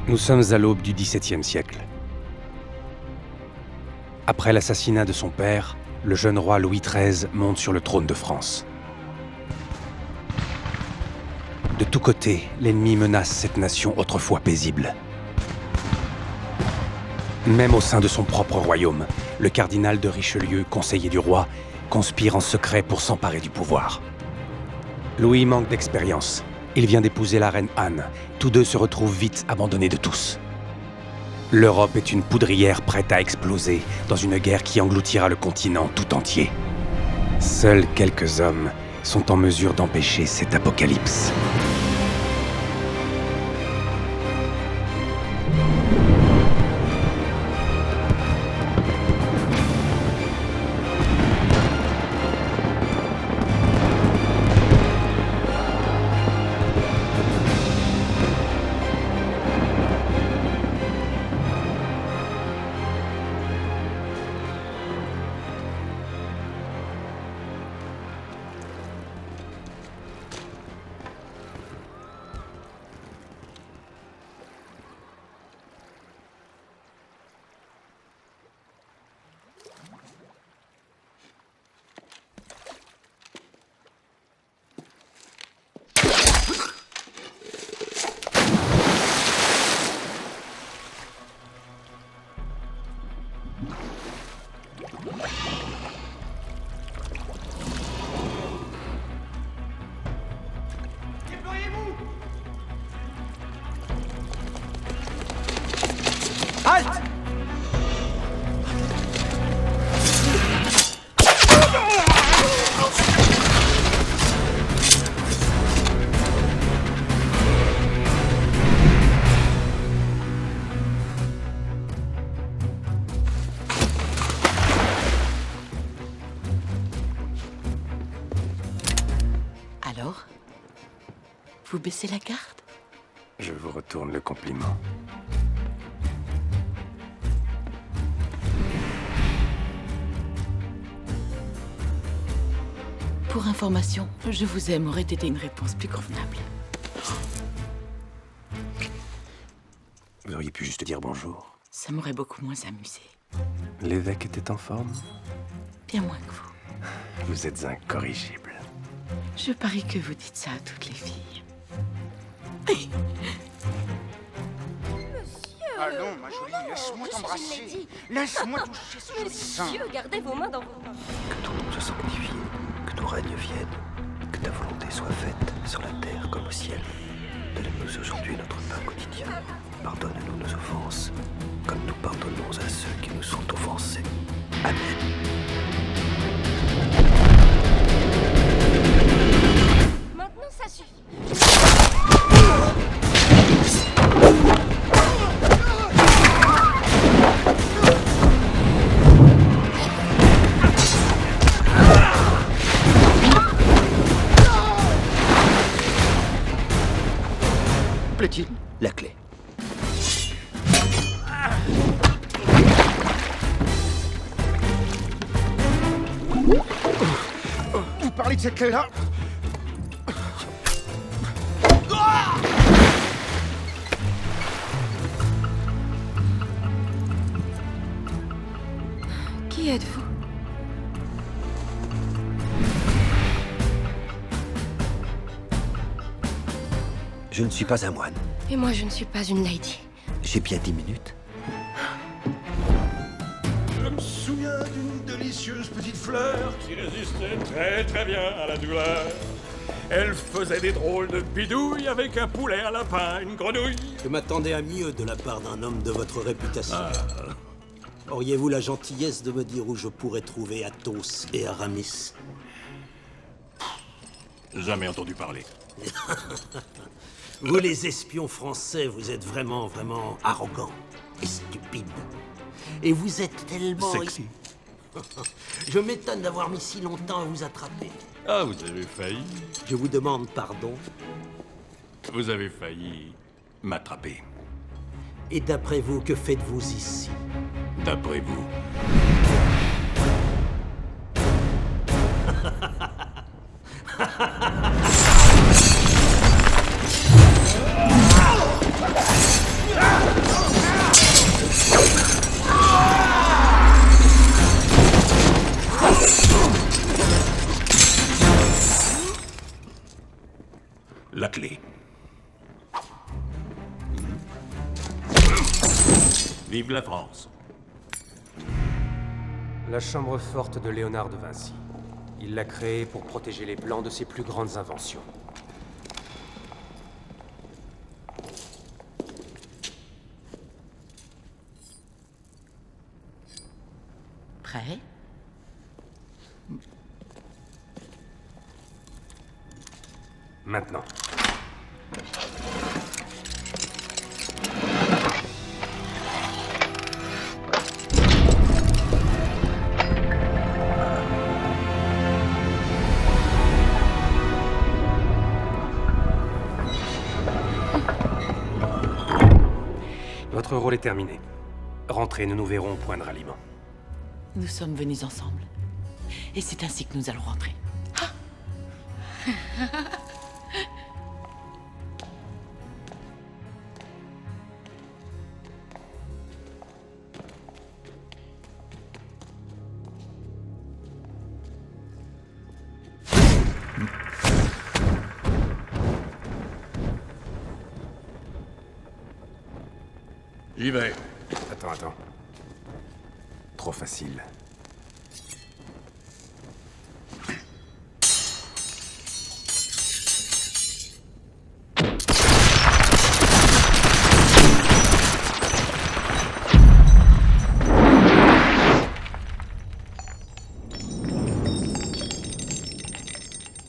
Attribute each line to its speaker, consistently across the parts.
Speaker 1: Nous sommes à l'aube du XVIIe siècle. Après l'assassinat de son père, le jeune roi Louis XIII monte sur le trône de France. De tous côtés, l'ennemi menace cette nation autrefois paisible. Même au sein de son propre royaume, le cardinal de Richelieu, conseiller du roi, conspire en secret pour s'emparer du pouvoir. Louis manque d'expérience. Il vient d'épouser la reine Anne. Tous deux se retrouvent vite abandonnés de tous. L'Europe est une poudrière prête à exploser dans une guerre qui engloutira le continent tout entier. Seuls quelques hommes sont en mesure d'empêcher cet apocalypse.
Speaker 2: Halte!
Speaker 3: Alors? Vous baissez la garde?
Speaker 1: Je vous retourne le compliment.
Speaker 3: Pour information, je vous aime aurait été une réponse plus convenable.
Speaker 1: Vous auriez pu juste dire bonjour.
Speaker 3: Ça m'aurait beaucoup moins amusé.
Speaker 1: L'évêque était en forme.
Speaker 3: Bien moins que vous.
Speaker 1: Vous êtes incorrigible.
Speaker 3: Je parie que vous dites ça à toutes les filles.
Speaker 2: Allons, ma jolie, laisse-moi t'embrasser. Laisse-moi toucher ce joli sein.
Speaker 4: Monsieur, gardez vos mains dans vos mains.
Speaker 5: Que ton nom soit sanctifié, que ton règne vienne, que ta volonté soit faite sur la terre comme au ciel. Donne-nous aujourd'hui notre pain quotidien. Pardonne-nous nos offenses, comme nous pardonnons à ceux qui nous sont offensés. Amen.
Speaker 4: Maintenant, ça suffit.
Speaker 5: Plaît-il? La clé.
Speaker 2: Vous parlez de cette clé-là?
Speaker 4: Qui êtes-vous?
Speaker 5: Je ne suis pas un moine.
Speaker 4: Et moi, je ne suis pas une lady.
Speaker 5: J'ai bien 10 minutes.
Speaker 6: Je me souviens d'une délicieuse petite fleur qui résistait très très bien à la douleur. Elle faisait des drôles de bidouilles avec un poulet, un lapin, une grenouille.
Speaker 7: Je m'attendais à mieux de la part d'un homme de votre réputation. Auriez-vous la gentillesse de me dire où je pourrais trouver Athos et Aramis?
Speaker 6: Jamais entendu parler.
Speaker 7: Vous, les espions français, vous êtes vraiment arrogants et stupides. Et vous êtes tellement...
Speaker 6: Sexy.
Speaker 7: Je m'étonne d'avoir mis si longtemps à vous attraper.
Speaker 6: Ah, vous avez failli.
Speaker 7: Je vous demande pardon.
Speaker 6: Vous avez failli m'attraper.
Speaker 7: Et d'après vous, que faites-vous ici?
Speaker 6: D'après vous. la clé. Vive la France.
Speaker 1: La chambre forte de Léonard de Vinci. Il l'a créée pour protéger les Blancs de ses plus grandes inventions.
Speaker 3: Prêt?
Speaker 1: Maintenant. Votre rôle est terminé. Rentrez, nous nous verrons au point de ralliement.
Speaker 3: Nous sommes venus ensemble. Et c'est ainsi que nous allons rentrer.
Speaker 6: J'y vais.
Speaker 1: Attends. Trop facile.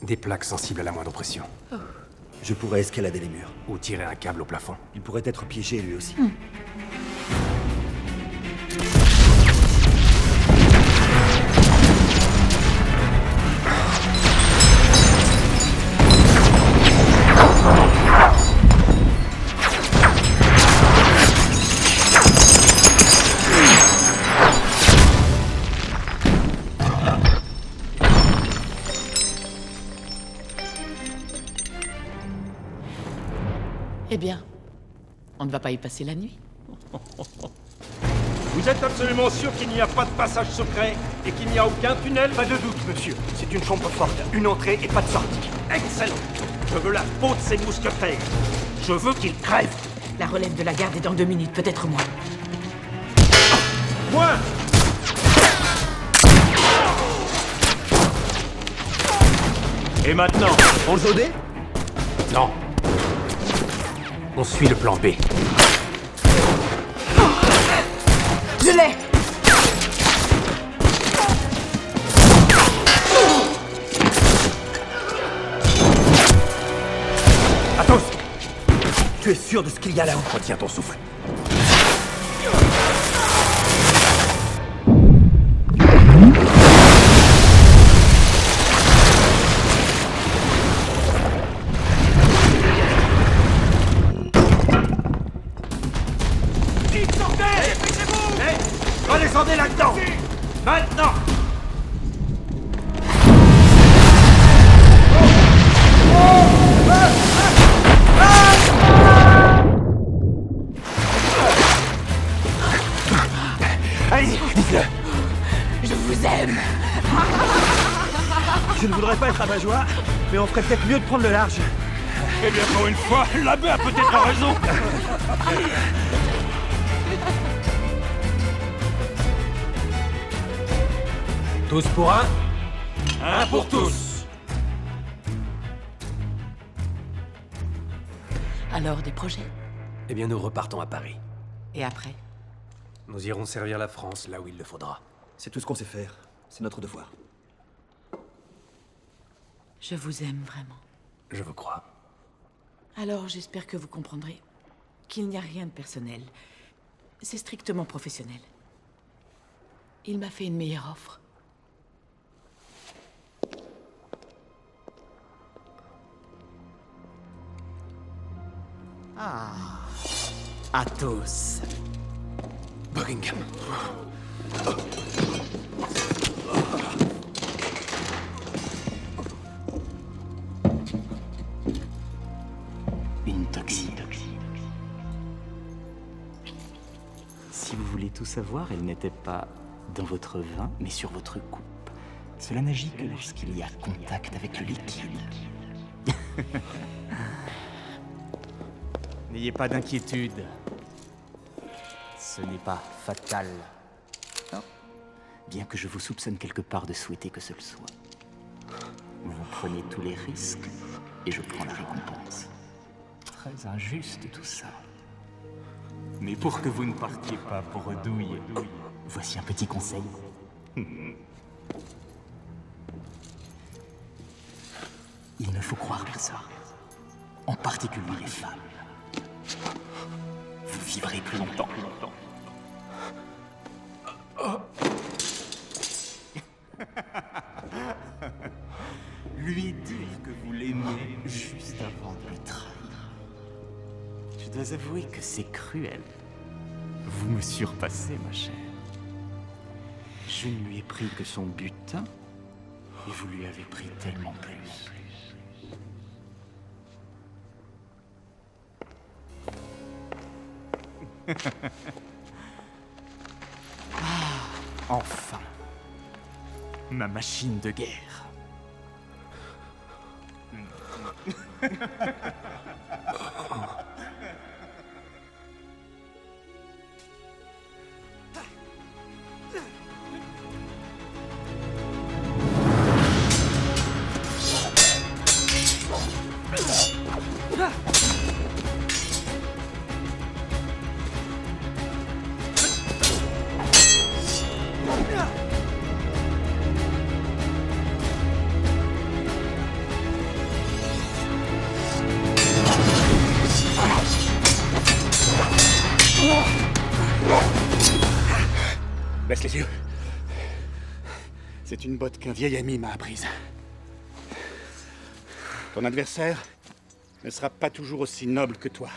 Speaker 1: Des plaques sensibles à la moindre pression.
Speaker 5: Je pourrais escalader les murs.
Speaker 1: Ou tirer un câble au plafond.
Speaker 5: Il pourrait être piégé lui aussi.
Speaker 3: Eh bien, on ne va pas y passer la nuit.
Speaker 8: Vous êtes absolument sûr qu'il n'y a pas de passage secret et qu'il n'y a aucun tunnel?
Speaker 7: Pas de doute, monsieur. C'est une chambre forte. Une entrée et pas de sortie.
Speaker 8: Excellent. Je veux la peau de ces mousquetaires. Je veux qu'ils crèvent.
Speaker 3: La relève de la garde est dans 2 minutes, peut-être moins.
Speaker 8: Moi! Et maintenant, on le zodait?
Speaker 1: Non. On suit le plan B.
Speaker 3: Je l'ai!
Speaker 7: Athos! Tu es sûr de ce qu'il y a là-haut?
Speaker 1: Retiens ton souffle.
Speaker 8: Redescendez là-dedans! Maintenant!
Speaker 1: Allez, dites-le.
Speaker 3: Je vous aime!
Speaker 7: Je ne voudrais pas être abat-joie, mais on ferait peut-être mieux de prendre le large.
Speaker 8: Eh bien, pour une fois, l'abbé a peut-être raison!
Speaker 1: Tous pour un.
Speaker 8: Un pour tous!
Speaker 3: Alors, des projets?
Speaker 1: Eh bien, nous repartons à Paris.
Speaker 3: Et après?
Speaker 1: Nous irons servir la France là où il le faudra.
Speaker 5: C'est tout ce qu'on sait faire. C'est notre devoir.
Speaker 3: Je vous aime vraiment.
Speaker 1: Je vous crois.
Speaker 3: Alors, j'espère que vous comprendrez qu'il n'y a rien de personnel. C'est strictement professionnel. Il m'a fait une meilleure offre.
Speaker 7: Athos.
Speaker 1: Buckingham.
Speaker 9: Une toxine. Si vous voulez tout savoir, elle n'était pas dans votre vin, mais sur votre coupe. Cela n'agit que lorsqu'il y a contact avec le liquide. N'ayez pas d'inquiétude. Ce n'est pas fatal. Non. Bien que je vous soupçonne quelque part de souhaiter que ce le soit. Vous prenez tous les risques et je prends la récompense. Très injuste tout ça. Mais pour que vous ne partiez pas bredouille, voici un petit conseil. Il ne faut croire personne. En particulier les femmes. Vous vivrez plus longtemps. Lui dire que vous l'aimez juste avant de le trahir. Je dois avouer que c'est cruel. Vous me surpassez, ma chère. Je ne lui ai pris que son butin, et vous lui avez pris tellement plus. Enfin, ma machine de guerre.
Speaker 10: Baisse les yeux. C'est une botte qu'un vieil ami m'a apprise. Ton adversaire ne sera pas toujours aussi noble que toi.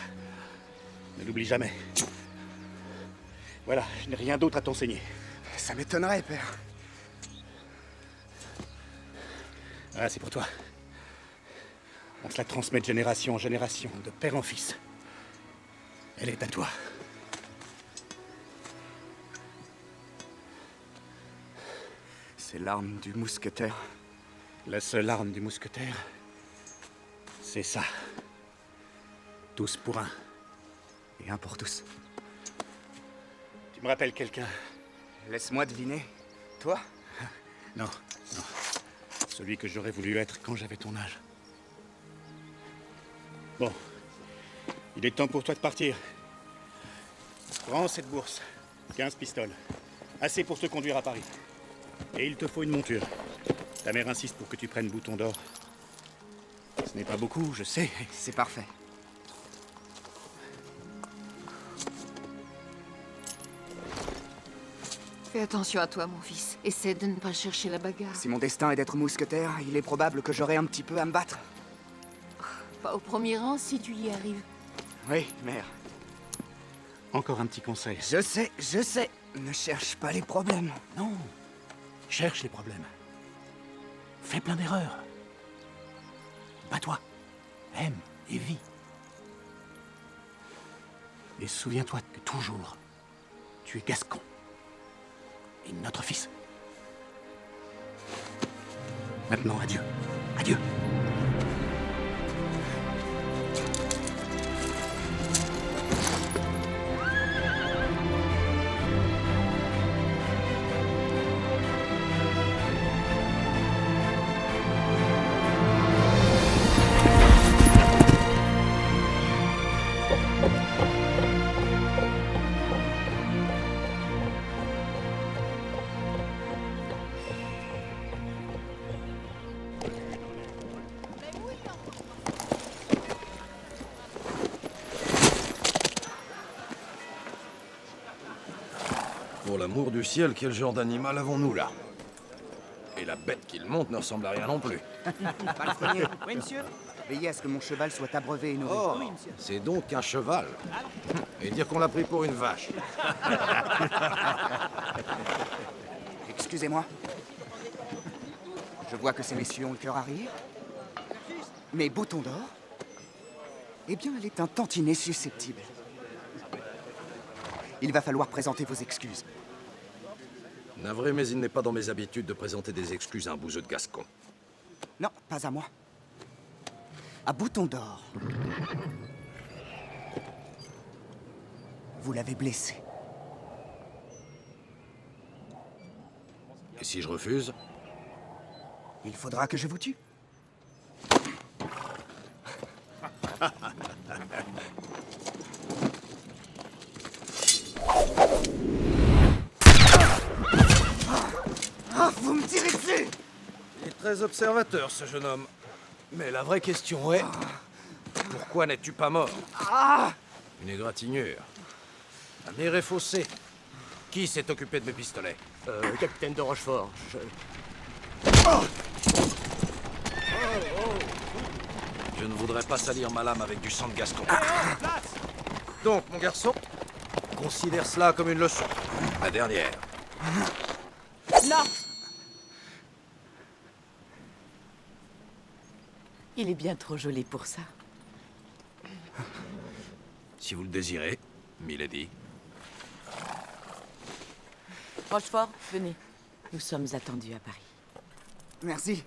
Speaker 10: Ne l'oublie jamais. Voilà, je n'ai rien d'autre à t'enseigner.
Speaker 2: Ça m'étonnerait, père.
Speaker 10: Ah, c'est pour toi. On se la transmet de génération en génération, de père en fils. Elle est à toi.
Speaker 2: C'est l'arme du mousquetaire.
Speaker 10: La seule arme du mousquetaire, c'est ça. Tous pour un.
Speaker 2: Et un pour tous.
Speaker 10: Tu me rappelles quelqu'un?
Speaker 2: Laisse-moi deviner. Toi?
Speaker 10: Non, non. Celui que j'aurais voulu être quand j'avais ton âge. Bon. Il est temps pour toi de partir. Prends cette bourse. 15 pistoles. Assez pour te conduire à Paris. Et il te faut une monture. Ta mère insiste pour que tu prennes Bouton d'Or. Ce n'est pas beaucoup, je sais.
Speaker 2: C'est parfait.
Speaker 11: Fais attention à toi, mon fils. Essaie de ne pas chercher la bagarre.
Speaker 2: Si mon destin est d'être mousquetaire, il est probable que j'aurai un petit peu à me battre.
Speaker 11: Pas au premier rang si tu y arrives.
Speaker 2: Oui, mère.
Speaker 10: Encore un petit conseil.
Speaker 2: Je sais. Ne cherche pas les problèmes.
Speaker 10: Non. Cherche les problèmes. Fais plein d'erreurs. Bats-toi. Aime et vis. Et souviens-toi que toujours, tu es Gascon. Et notre fils. Maintenant, adieu. Adieu.
Speaker 12: Pour l'amour du ciel, quel genre d'animal avons-nous là? Et la bête qu'il monte ne ressemble à rien non plus.
Speaker 2: Pas le premier. Oui, monsieur. Veillez à ce que mon cheval soit abreuvé et nourri.
Speaker 12: Oh, c'est donc un cheval. Et dire qu'on l'a pris pour une vache.
Speaker 2: Excusez-moi. Je vois que ces messieurs ont le cœur à rire. Mais Bouton d'Or, eh bien, elle est un tantinet susceptible. Il va falloir présenter vos excuses.
Speaker 12: Navré, mais il n'est pas dans mes habitudes de présenter des excuses à un bouseux de Gascon.
Speaker 2: Non, pas à moi. À Bouton d'Or. Vous l'avez blessé.
Speaker 12: Et si je refuse?
Speaker 2: Il faudra que je vous tue. Vous me tirez dessus!
Speaker 12: Il est très observateur, ce jeune homme. Mais la vraie question est... Pourquoi n'es-tu pas mort? Une égratignure. Un nez réfaussé. Qui s'est occupé de mes pistolets?
Speaker 5: Capitaine de Rochefort,
Speaker 12: Je ne voudrais pas salir ma lame avec du sang de Gascon. Donc, mon garçon, considère cela comme une leçon. La dernière.
Speaker 3: Non! Il est bien trop joli pour ça.
Speaker 12: Si vous le désirez, milady.
Speaker 3: Rochefort, venez. Nous sommes attendus à Paris.
Speaker 2: Merci.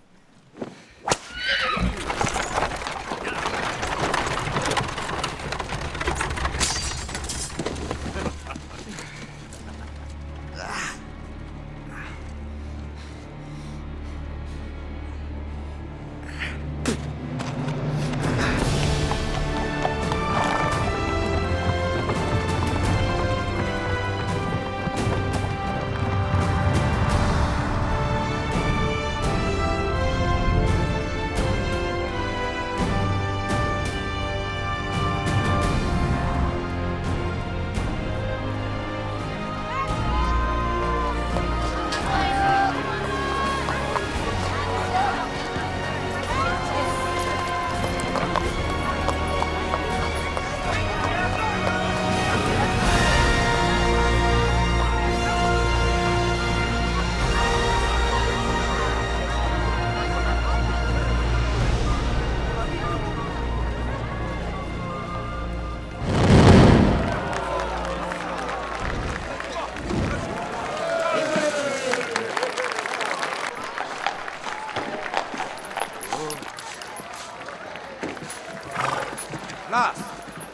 Speaker 12: Là,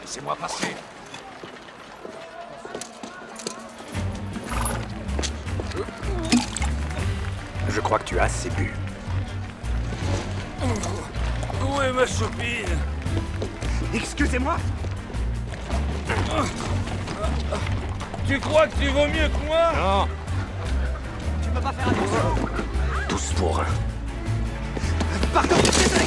Speaker 12: laissez-moi passer.
Speaker 1: Je crois que tu as assez bu.
Speaker 8: Où est ma chopine?
Speaker 2: Excusez-moi.
Speaker 8: Tu crois que tu vaux mieux que moi?
Speaker 1: Non,
Speaker 2: Tu peux pas faire attention.
Speaker 1: tous pour un.
Speaker 2: Pardon, désolé.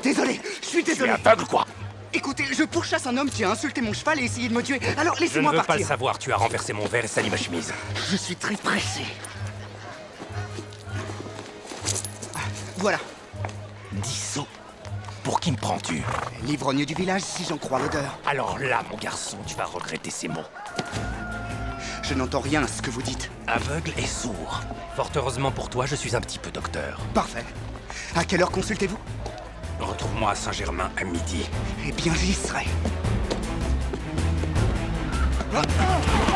Speaker 2: Désolé, je suis
Speaker 1: Tu es
Speaker 2: désolé.
Speaker 1: aveugle, quoi?
Speaker 2: Écoutez, je pourchasse un homme qui a insulté mon cheval et essayé de me tuer. Alors
Speaker 1: Je ne
Speaker 2: laissez-moi
Speaker 1: veux pas le
Speaker 2: partir.
Speaker 1: savoir, tu as renversé mon verre et sali ma chemise.
Speaker 2: Je suis très pressé. Voilà,
Speaker 1: 10 sous. Pour qui me prends-tu?
Speaker 2: l'ivrogne du village si j'en crois l'odeur.
Speaker 1: Alors là, mon garçon, tu vas regretter ces mots.
Speaker 2: Je n'entends rien à ce que vous dites.
Speaker 1: Aveugle et sourd. Fort heureusement pour toi, je suis un petit peu docteur.
Speaker 2: Parfait. À quelle heure consultez-vous?
Speaker 1: Retrouve-moi à Saint-Germain à midi.
Speaker 2: Eh bien, j'y serai.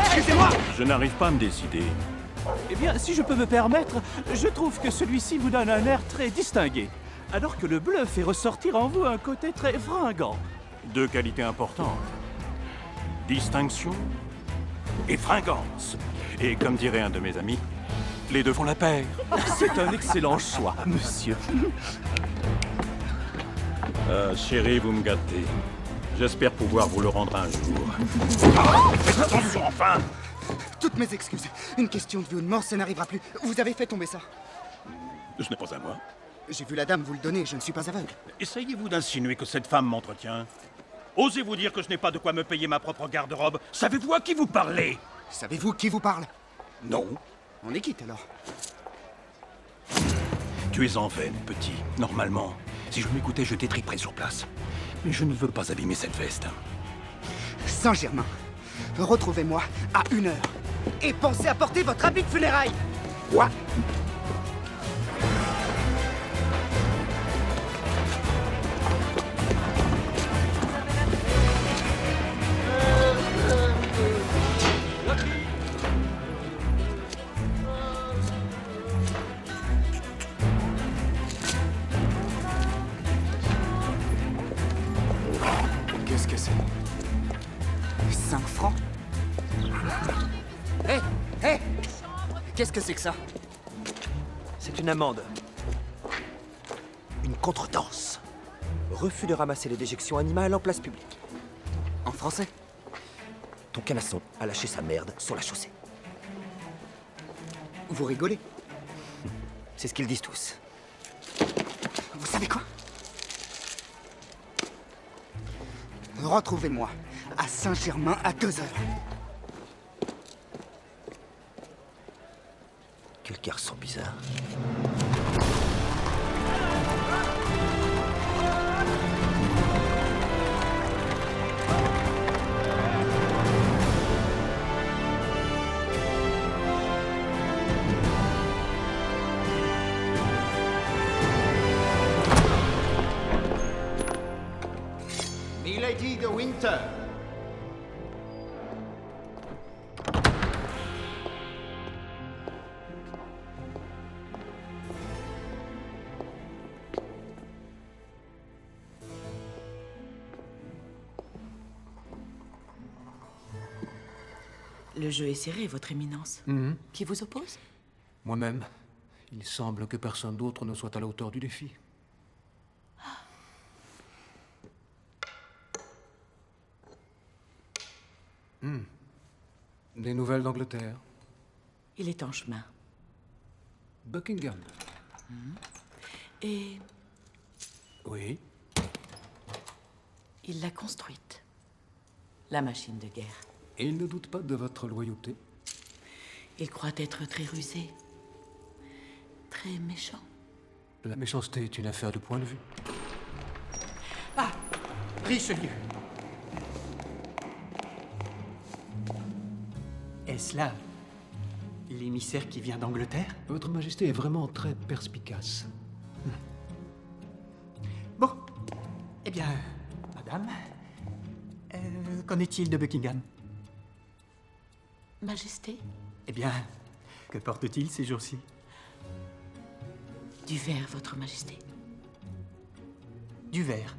Speaker 2: Excusez-moi!
Speaker 6: Je n'arrive pas à me décider.
Speaker 8: Eh bien, si je peux me permettre, je trouve que celui-ci vous donne un air très distingué. Alors que le bleu fait ressortir en vous un côté très fringant.
Speaker 6: Deux qualités importantes. Distinction et fringance. Et comme dirait un de mes amis, les deux font la paire.
Speaker 8: C'est un excellent choix, monsieur.
Speaker 6: Chérie, vous me gâtez. J'espère pouvoir vous le rendre un jour.
Speaker 8: Faites attention, enfin!
Speaker 2: Toutes mes excuses. Une question de vie ou de mort, ça n'arrivera plus. Vous avez fait tomber ça.
Speaker 6: Ce n'est pas à moi.
Speaker 2: J'ai vu la dame vous le donner, je ne suis pas aveugle.
Speaker 6: Essayez-vous d'insinuer que cette femme m'entretient? Osez-vous dire que je n'ai pas de quoi me payer ma propre garde-robe? Savez-vous à qui vous parlez?
Speaker 2: Savez-vous qui vous parle?
Speaker 6: Non.
Speaker 2: On est quitte alors.
Speaker 6: Tu es en veine, petit. Normalement, si je m'écoutais, je t'étriperais sur place. Mais je ne veux pas abîmer cette veste.
Speaker 2: Saint-Germain, retrouvez-moi à 1h. Et pensez à porter votre habit de funérailles.
Speaker 6: Quoi?
Speaker 2: Qu'est-ce que c'est? Qu'est-ce que c'est que ça?
Speaker 5: C'est une amende. Une contredanse. Refus de ramasser les déjections animales en place publique.
Speaker 2: En français?
Speaker 5: Ton canasson a lâché sa merde sur la chaussée.
Speaker 2: Vous rigolez?
Speaker 5: C'est ce qu'ils disent tous.
Speaker 2: Vous savez quoi? Retrouvez-moi à Saint-Germain à 2 heures.
Speaker 5: Quel garçon bizarre.
Speaker 2: Milady de Winter.
Speaker 3: Le jeu est serré, votre éminence. Qui vous oppose?
Speaker 13: Moi-même. Il semble que personne d'autre ne soit à la hauteur du défi. Des nouvelles d'Angleterre?
Speaker 3: Il est en chemin.
Speaker 13: Buckingham?
Speaker 3: Et
Speaker 13: Oui.
Speaker 3: il l'a construite. La machine de guerre.
Speaker 13: Et il ne doute pas de votre loyauté?
Speaker 3: Il croit être très rusé. Très méchant.
Speaker 13: La méchanceté est une affaire de point de vue.
Speaker 8: Ah, Richelieu. Est-ce là l'émissaire qui vient d'Angleterre?
Speaker 13: Votre Majesté est vraiment très perspicace.
Speaker 8: Bon. Eh bien, madame, qu'en est-il de Buckingham?
Speaker 3: Majesté?
Speaker 8: Eh bien, que porte-t-il ces jours-ci?
Speaker 3: Du verre, votre majesté.
Speaker 8: Du verre.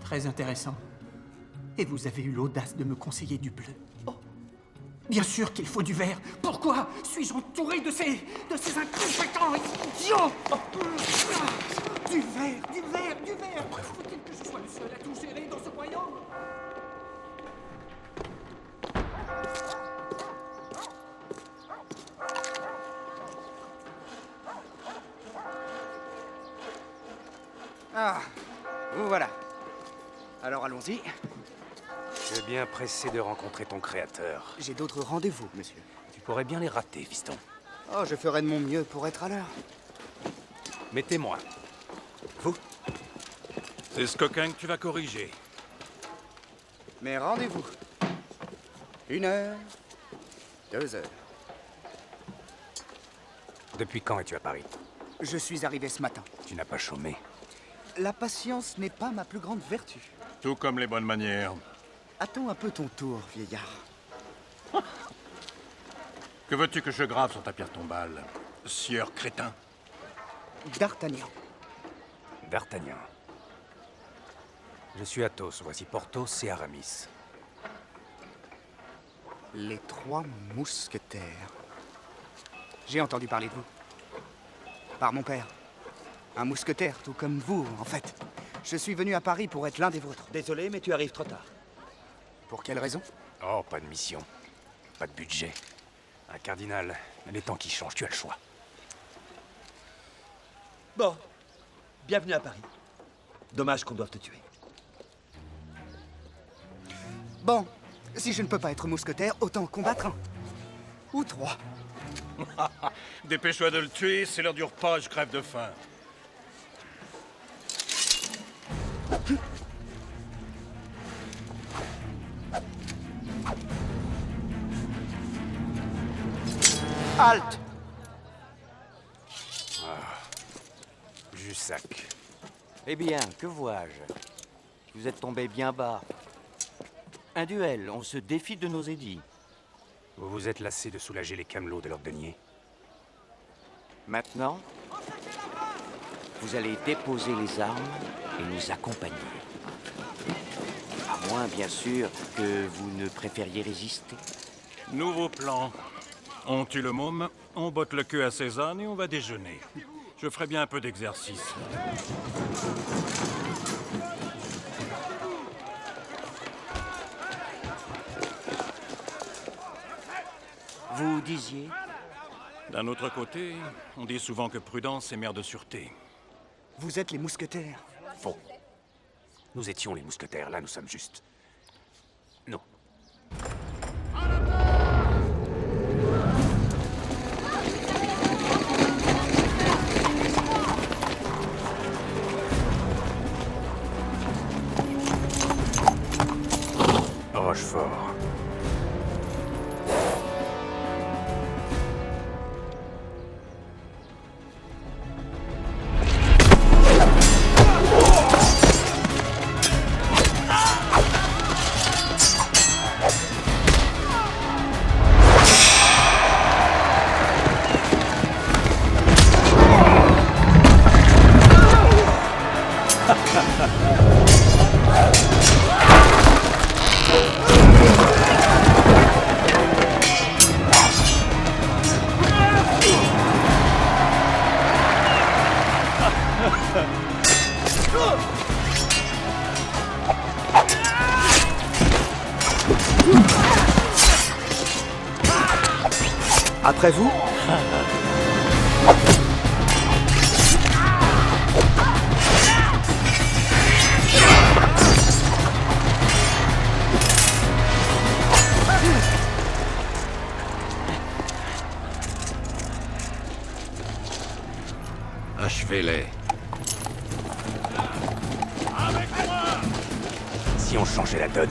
Speaker 8: Très intéressant. Et vous avez eu l'audace de me conseiller du bleu. Oh. Bien sûr qu'il faut du verre. Pourquoi suis-je entouré de ces incompétents idiots? Du verre, du verre, du verre. Faut-il que je sois le seul à tout gérer dans ce royaume?
Speaker 2: Ah, vous voilà. Alors allons-y.
Speaker 1: Tu es bien pressé de rencontrer ton créateur.
Speaker 2: J'ai d'autres rendez-vous, monsieur.
Speaker 1: Tu pourrais bien les rater, fiston.
Speaker 2: Oh, je ferai de mon mieux pour être à l'heure.
Speaker 1: Mais témoin.
Speaker 2: Vous?
Speaker 6: C'est ce coquin que tu vas corriger.
Speaker 2: Mais rendez-vous. 1 heure, 2 heures.
Speaker 1: Depuis quand es-tu à Paris?
Speaker 2: Je suis arrivé ce matin.
Speaker 1: Tu n'as pas chômé.
Speaker 2: La patience n'est pas ma plus grande vertu.
Speaker 6: Tout comme les bonnes manières.
Speaker 2: Attends un peu ton tour, vieillard.
Speaker 6: Que veux-tu que je grave sur ta pierre tombale, sieur crétin?
Speaker 2: D'Artagnan.
Speaker 1: D'Artagnan. Je suis Athos, voici Porthos et Aramis.
Speaker 2: Les 3 mousquetaires. J'ai entendu parler de vous. Par mon père. Un mousquetaire, tout comme vous, en fait. Je suis venu à Paris pour être l'un des vôtres.
Speaker 5: Désolé, mais tu arrives trop tard.
Speaker 2: Pour quelle raison?
Speaker 1: Oh, pas de mission. Pas de budget. Un cardinal, les temps qui changent, tu as le choix.
Speaker 5: Bon, bienvenue à Paris. Dommage qu'on doive te tuer.
Speaker 2: Bon, si je ne peux pas être mousquetaire, autant combattre un. Ou 3.
Speaker 6: Dépêche-toi de le tuer, c'est l'heure du repas, je crève de faim.
Speaker 2: Halte!
Speaker 1: Jussac.
Speaker 14: Eh bien, que vois-je? Vous êtes tombé bien bas. Un duel, on se défie de nos édits.
Speaker 1: Vous vous êtes lassé de soulager les camelots de leurs deniers.
Speaker 14: Maintenant, vous allez déposer les armes et nous accompagner. À moins, bien sûr, que vous ne préfériez résister.
Speaker 6: Nouveau plan. On tue le môme, on botte le queue à Cézanne et on va déjeuner. Je ferai bien un peu d'exercice.
Speaker 14: Vous disiez?
Speaker 6: D'un autre côté, on dit souvent que prudence est mère de sûreté.
Speaker 2: Vous êtes les mousquetaires.
Speaker 1: Faux. Nous étions les mousquetaires, là nous sommes juste... Non. Rochefort.
Speaker 2: Après vous?
Speaker 1: Achevez-les. Si on changeait la donne.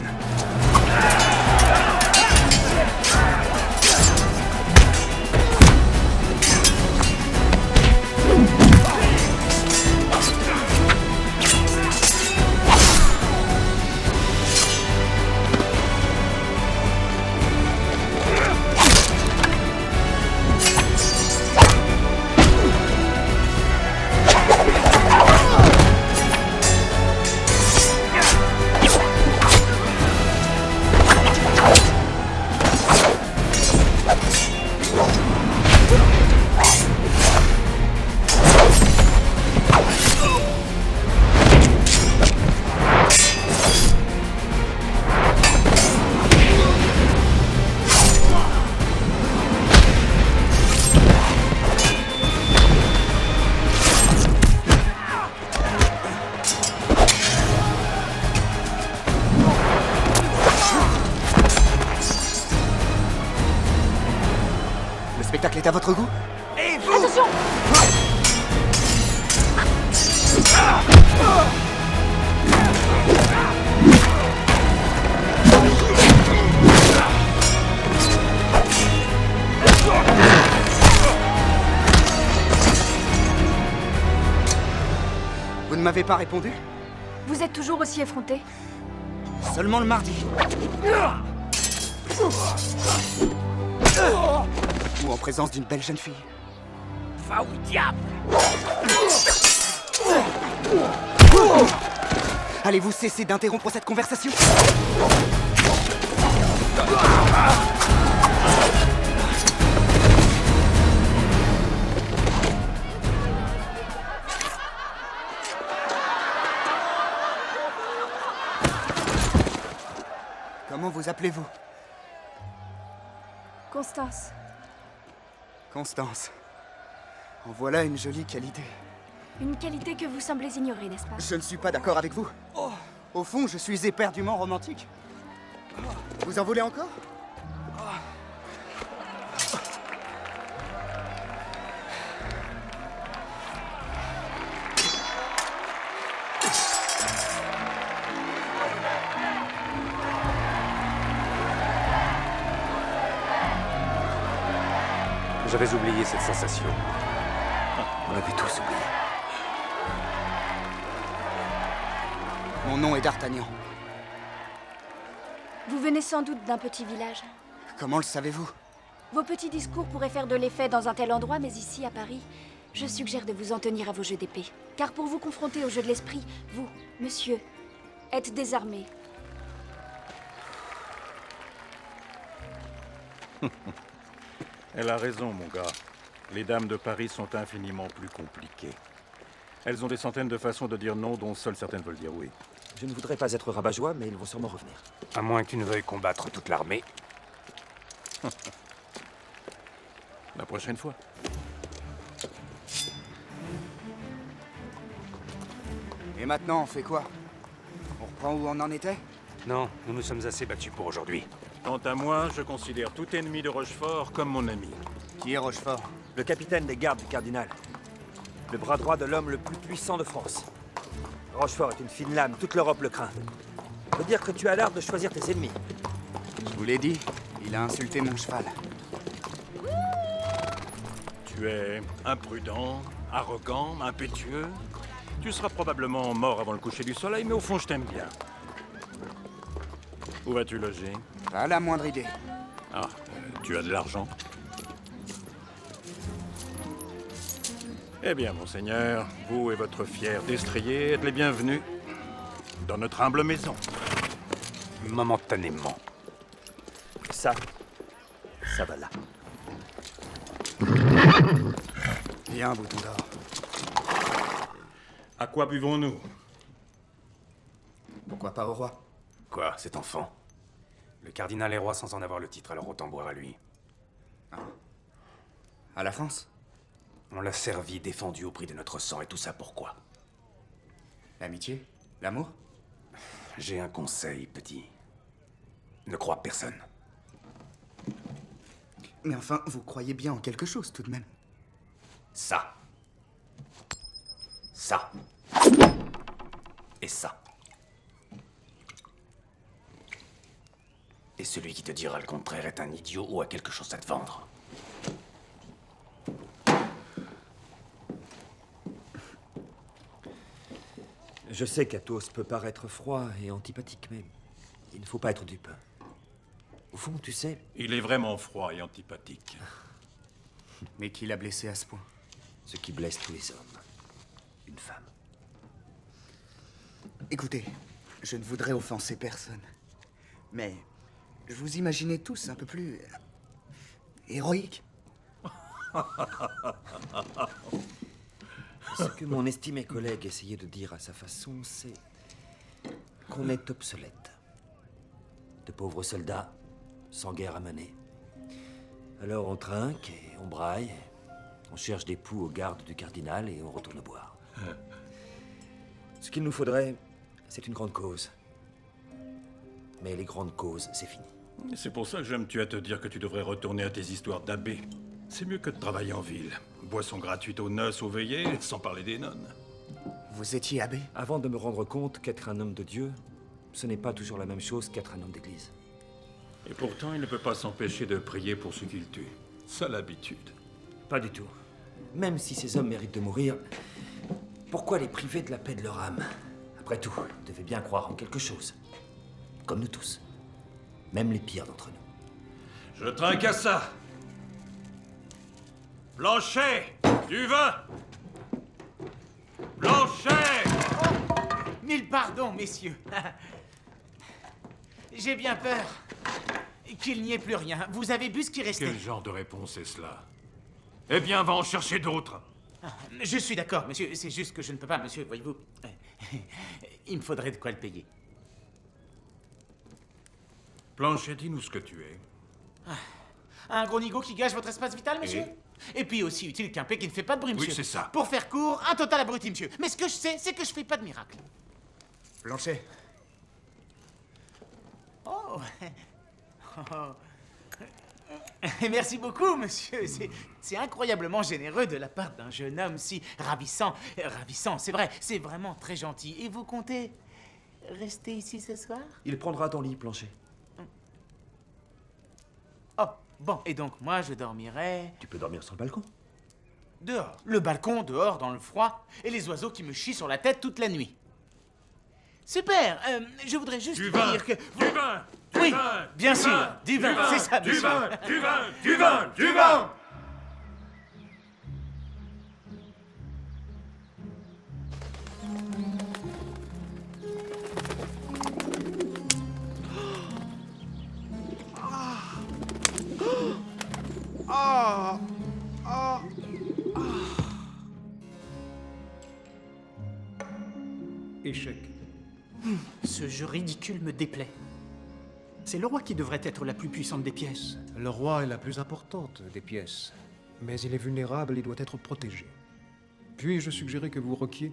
Speaker 2: Le spectacle est à votre goût?
Speaker 4: Et vous... Attention!
Speaker 2: Vous ne m'avez pas répondu?
Speaker 4: Vous êtes toujours aussi effronté?
Speaker 2: Seulement le mardi. Ou en présence d'une belle jeune fille.
Speaker 14: Va au diable!
Speaker 2: Allez-vous cesser d'interrompre cette conversation? Comment vous appelez-vous?
Speaker 4: Constance.
Speaker 2: Constance. En voilà une jolie qualité.
Speaker 4: Une qualité que vous semblez ignorer, n'est-ce pas?
Speaker 2: Je ne suis pas d'accord avec vous. Au fond, je suis éperdument romantique. Vous en voulez encore?
Speaker 1: J'avais oublié cette sensation. On avait tous oublié.
Speaker 2: Mon nom est D'Artagnan.
Speaker 4: Vous venez sans doute d'un petit village.
Speaker 2: Comment le savez-vous?
Speaker 4: Vos petits discours pourraient faire de l'effet dans un tel endroit, mais ici, à Paris, je suggère de vous en tenir à vos jeux d'épée. Car pour vous confronter au jeu de l'esprit, vous, monsieur, êtes désarmé.
Speaker 6: Elle a raison, mon gars. Les dames de Paris sont infiniment plus compliquées. Elles ont des centaines de façons de dire non, dont seules certaines veulent dire oui.
Speaker 5: Je ne voudrais pas être rabat-joie, mais ils vont sûrement revenir.
Speaker 1: À moins que tu ne veuilles combattre toute l'armée.
Speaker 6: La prochaine fois.
Speaker 2: Et maintenant, on fait quoi? On reprend où on en était?
Speaker 1: Non, nous nous sommes assez battus pour aujourd'hui.
Speaker 6: Quant à moi, je considère tout ennemi de Rochefort comme mon ami.
Speaker 2: Qui est Rochefort?
Speaker 5: Le capitaine des gardes du cardinal. Le bras droit de l'homme le plus puissant de France. Rochefort est une fine lame, toute l'Europe le craint. Veut dire que tu as l'art de choisir tes ennemis.
Speaker 2: Je vous l'ai dit, il a insulté mon cheval.
Speaker 6: Tu es imprudent, arrogant, impétueux. Tu seras probablement mort avant le coucher du soleil, mais au fond, je t'aime bien. Où vas-tu loger?
Speaker 2: Pas la moindre idée.
Speaker 6: Ah, tu as de l'argent? Eh bien, monseigneur, vous et votre fier destrier êtes les bienvenus dans notre humble maison.
Speaker 1: Momentanément.
Speaker 5: Ça va là.
Speaker 2: Viens, bouton d'or.
Speaker 6: À quoi buvons-nous?
Speaker 2: Pourquoi pas au roi?
Speaker 1: Quoi, cet enfant? Le cardinal est roi sans en avoir le titre, alors autant boire à lui.
Speaker 2: Ah. À la France?
Speaker 1: On l'a servi, défendu au prix de notre sang, et tout ça pourquoi?
Speaker 2: L'amitié? L'amour?
Speaker 1: J'ai un conseil, petit. Ne crois personne.
Speaker 2: Mais enfin, vous croyez bien en quelque chose, tout de même.
Speaker 1: Ça. Ça. Et ça. Et celui qui te dira le contraire est un idiot ou a quelque chose à te vendre.
Speaker 5: Je sais qu'Athos peut paraître froid et antipathique, mais il ne faut pas être dupe. Au fond, tu sais...
Speaker 6: Il est vraiment froid et antipathique.
Speaker 2: Mais qui l'a blessé à ce point?
Speaker 5: Ce qui blesse tous les hommes. Une femme.
Speaker 2: Écoutez, je ne voudrais offenser personne. Mais je vous imaginais tous un peu plus... héroïques.
Speaker 5: Ce que mon estimé collègue essayait de dire à sa façon, c'est qu'on est obsolète. De pauvres soldats, sans guerre à mener. Alors on trinque et on braille, on cherche des poux aux gardes du cardinal et on retourne boire. Ce qu'il nous faudrait, c'est une grande cause. Mais les grandes causes, c'est fini.
Speaker 6: C'est pour ça que je me tue à te dire que tu devrais retourner à tes histoires d'abbé. C'est mieux que de travailler en ville. Boisson gratuite aux noces, aux veillées, sans parler des nonnes.
Speaker 2: Vous étiez abbé?
Speaker 5: Avant de me rendre compte qu'être un homme de Dieu, ce n'est pas toujours la même chose qu'être un homme d'église.
Speaker 6: Et pourtant, il ne peut pas s'empêcher de prier pour ceux qu'il tue. Ça, l'habitude.
Speaker 5: Pas du tout. Même si ces hommes méritent de mourir, pourquoi les priver de la paix de leur âme? Après tout, ils devaient bien croire en quelque chose. Comme nous tous. Même les pires d'entre nous.
Speaker 6: Je trinque à ça. Blanchet! Du vin! Blanchet!
Speaker 8: Mille pardons, messieurs. J'ai bien peur qu'il n'y ait plus rien. Vous avez bu ce qui restait.
Speaker 6: Quel genre de réponse est cela? Eh bien, va en chercher d'autres.
Speaker 8: Je suis d'accord, monsieur. C'est juste que je ne peux pas, monsieur, voyez-vous. Il me faudrait de quoi le payer.
Speaker 6: Blanchet, dis-nous ce que tu es.
Speaker 8: Un gros nigo qui gâche votre espace vital, monsieur? Et puis aussi utile qu'un paix qui ne fait pas de bruit, monsieur.
Speaker 6: Oui, c'est ça.
Speaker 8: Pour faire court, un total abruti, monsieur. Mais ce que je sais, c'est que je fais pas de miracle.
Speaker 2: Blanchet.
Speaker 8: Oh. Merci beaucoup, monsieur. C'est incroyablement généreux de la part d'un jeune homme si ravissant. Ravissant, c'est vrai. C'est vraiment très gentil. Et vous comptez rester ici ce soir?
Speaker 5: Il prendra ton lit, Blanchet.
Speaker 8: Oh, bon. Et donc, moi, je dormirai...
Speaker 5: Tu peux dormir sur le balcon.
Speaker 8: Dehors. Le balcon, dehors, dans le froid. Et les oiseaux qui me chient sur la tête toute la nuit. Super. Je voudrais juste dire que...
Speaker 6: Du vin!
Speaker 8: Oui, bien sûr. Du vin, c'est ça,
Speaker 6: Du
Speaker 8: monsieur.
Speaker 6: vin! Du vin! Du vin! Du vin!
Speaker 2: Oh!
Speaker 7: échec.
Speaker 8: Ce jeu ridicule me déplaît. C'est le roi qui devrait être la plus puissante des pièces.
Speaker 13: Le roi est la plus importante des pièces, mais il est vulnérable et doit être protégé. Puis-je suggérer que vous roquiez?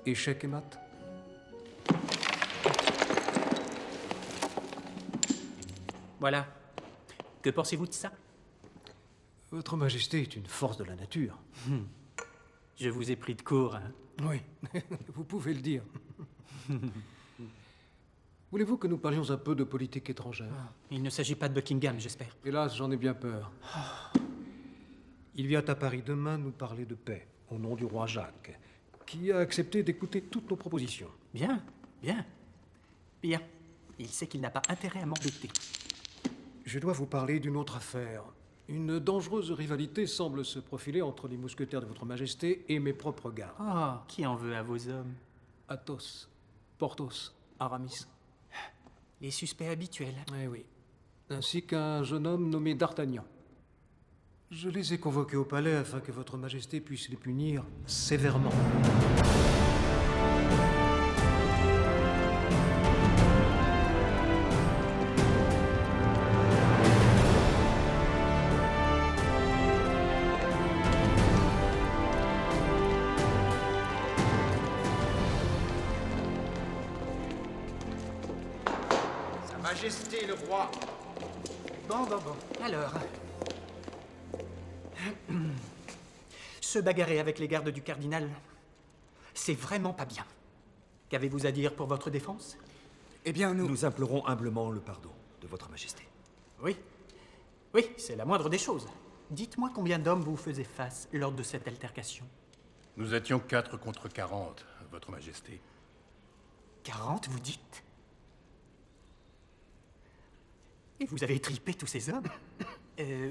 Speaker 13: Échec et mat?
Speaker 8: Voilà. Que pensez-vous de ça?
Speaker 13: Votre Majesté est une force de la nature.
Speaker 8: Je vous ai pris de court, hein?
Speaker 13: Oui, vous pouvez le dire. Voulez-vous que nous parlions un peu de politique étrangère?
Speaker 8: Il ne s'agit pas de Buckingham, j'espère.
Speaker 13: Hélas, j'en ai bien peur. Il vient à Paris demain nous parler de paix, au nom du roi Jacques, qui a accepté d'écouter toutes nos propositions.
Speaker 8: Bien, bien. Bien. Il sait qu'il n'a pas intérêt à m'embêter.
Speaker 13: Je dois vous parler d'une autre affaire. Une dangereuse rivalité semble se profiler entre les mousquetaires de votre Majesté et mes propres gardes.
Speaker 8: Oh, qui en veut à vos hommes?
Speaker 13: Athos, Porthos, Aramis.
Speaker 8: Les suspects habituels.
Speaker 13: Eh oui. Ainsi qu'un jeune homme nommé d'Artagnan. Je les ai convoqués au palais afin que votre Majesté puisse les punir sévèrement.
Speaker 2: Sa Majesté le roi.
Speaker 8: Bon. Alors... Se bagarrer avec les gardes du cardinal, c'est vraiment pas bien. Qu'avez-vous à dire pour votre défense?
Speaker 2: Eh bien,
Speaker 5: Nous implorons humblement le pardon de votre Majesté.
Speaker 8: Oui, c'est la moindre des choses. Dites-moi combien d'hommes vous faisiez face lors de cette altercation.
Speaker 6: Nous étions 4 contre 40, votre Majesté.
Speaker 8: 40, vous dites? Et vous avez étripé tous ces hommes?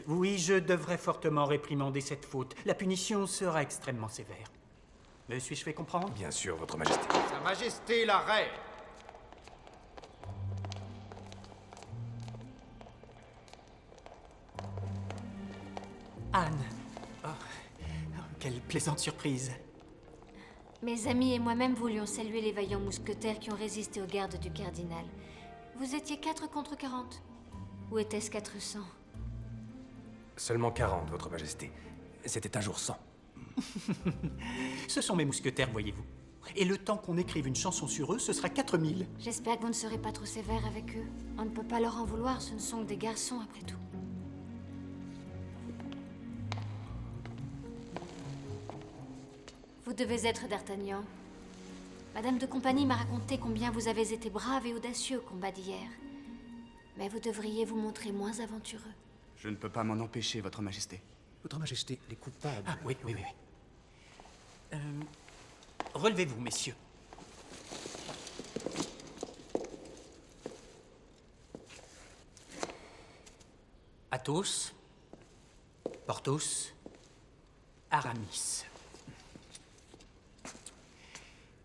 Speaker 8: Oui, je devrais fortement réprimander cette faute. La punition sera extrêmement sévère. Me suis-je fait comprendre?
Speaker 1: Bien sûr, votre Majesté.
Speaker 2: Sa Majesté la reine.
Speaker 8: Anne. Oh, quelle plaisante surprise.
Speaker 4: Mes amis et moi-même voulions saluer les vaillants mousquetaires qui ont résisté aux gardes du cardinal. Vous étiez 4 contre 40? Ou était-ce 400?
Speaker 1: Seulement 40, votre Majesté. C'était un jour sans.
Speaker 8: Ce sont mes mousquetaires, voyez-vous. Et le temps qu'on écrive une chanson sur eux, ce sera 4000.
Speaker 4: J'espère que vous ne serez pas trop sévère avec eux. On ne peut pas leur en vouloir, ce ne sont que des garçons après tout. Vous devez être d'Artagnan. Madame de compagnie m'a raconté combien vous avez été brave et audacieux au combat d'hier. Mais vous devriez vous montrer moins aventureux.
Speaker 2: Je ne peux pas m'en empêcher, votre Majesté.
Speaker 13: Votre Majesté, les coupables...
Speaker 8: Ah, oui. Relevez-vous, messieurs. Athos, Porthos, Aramis.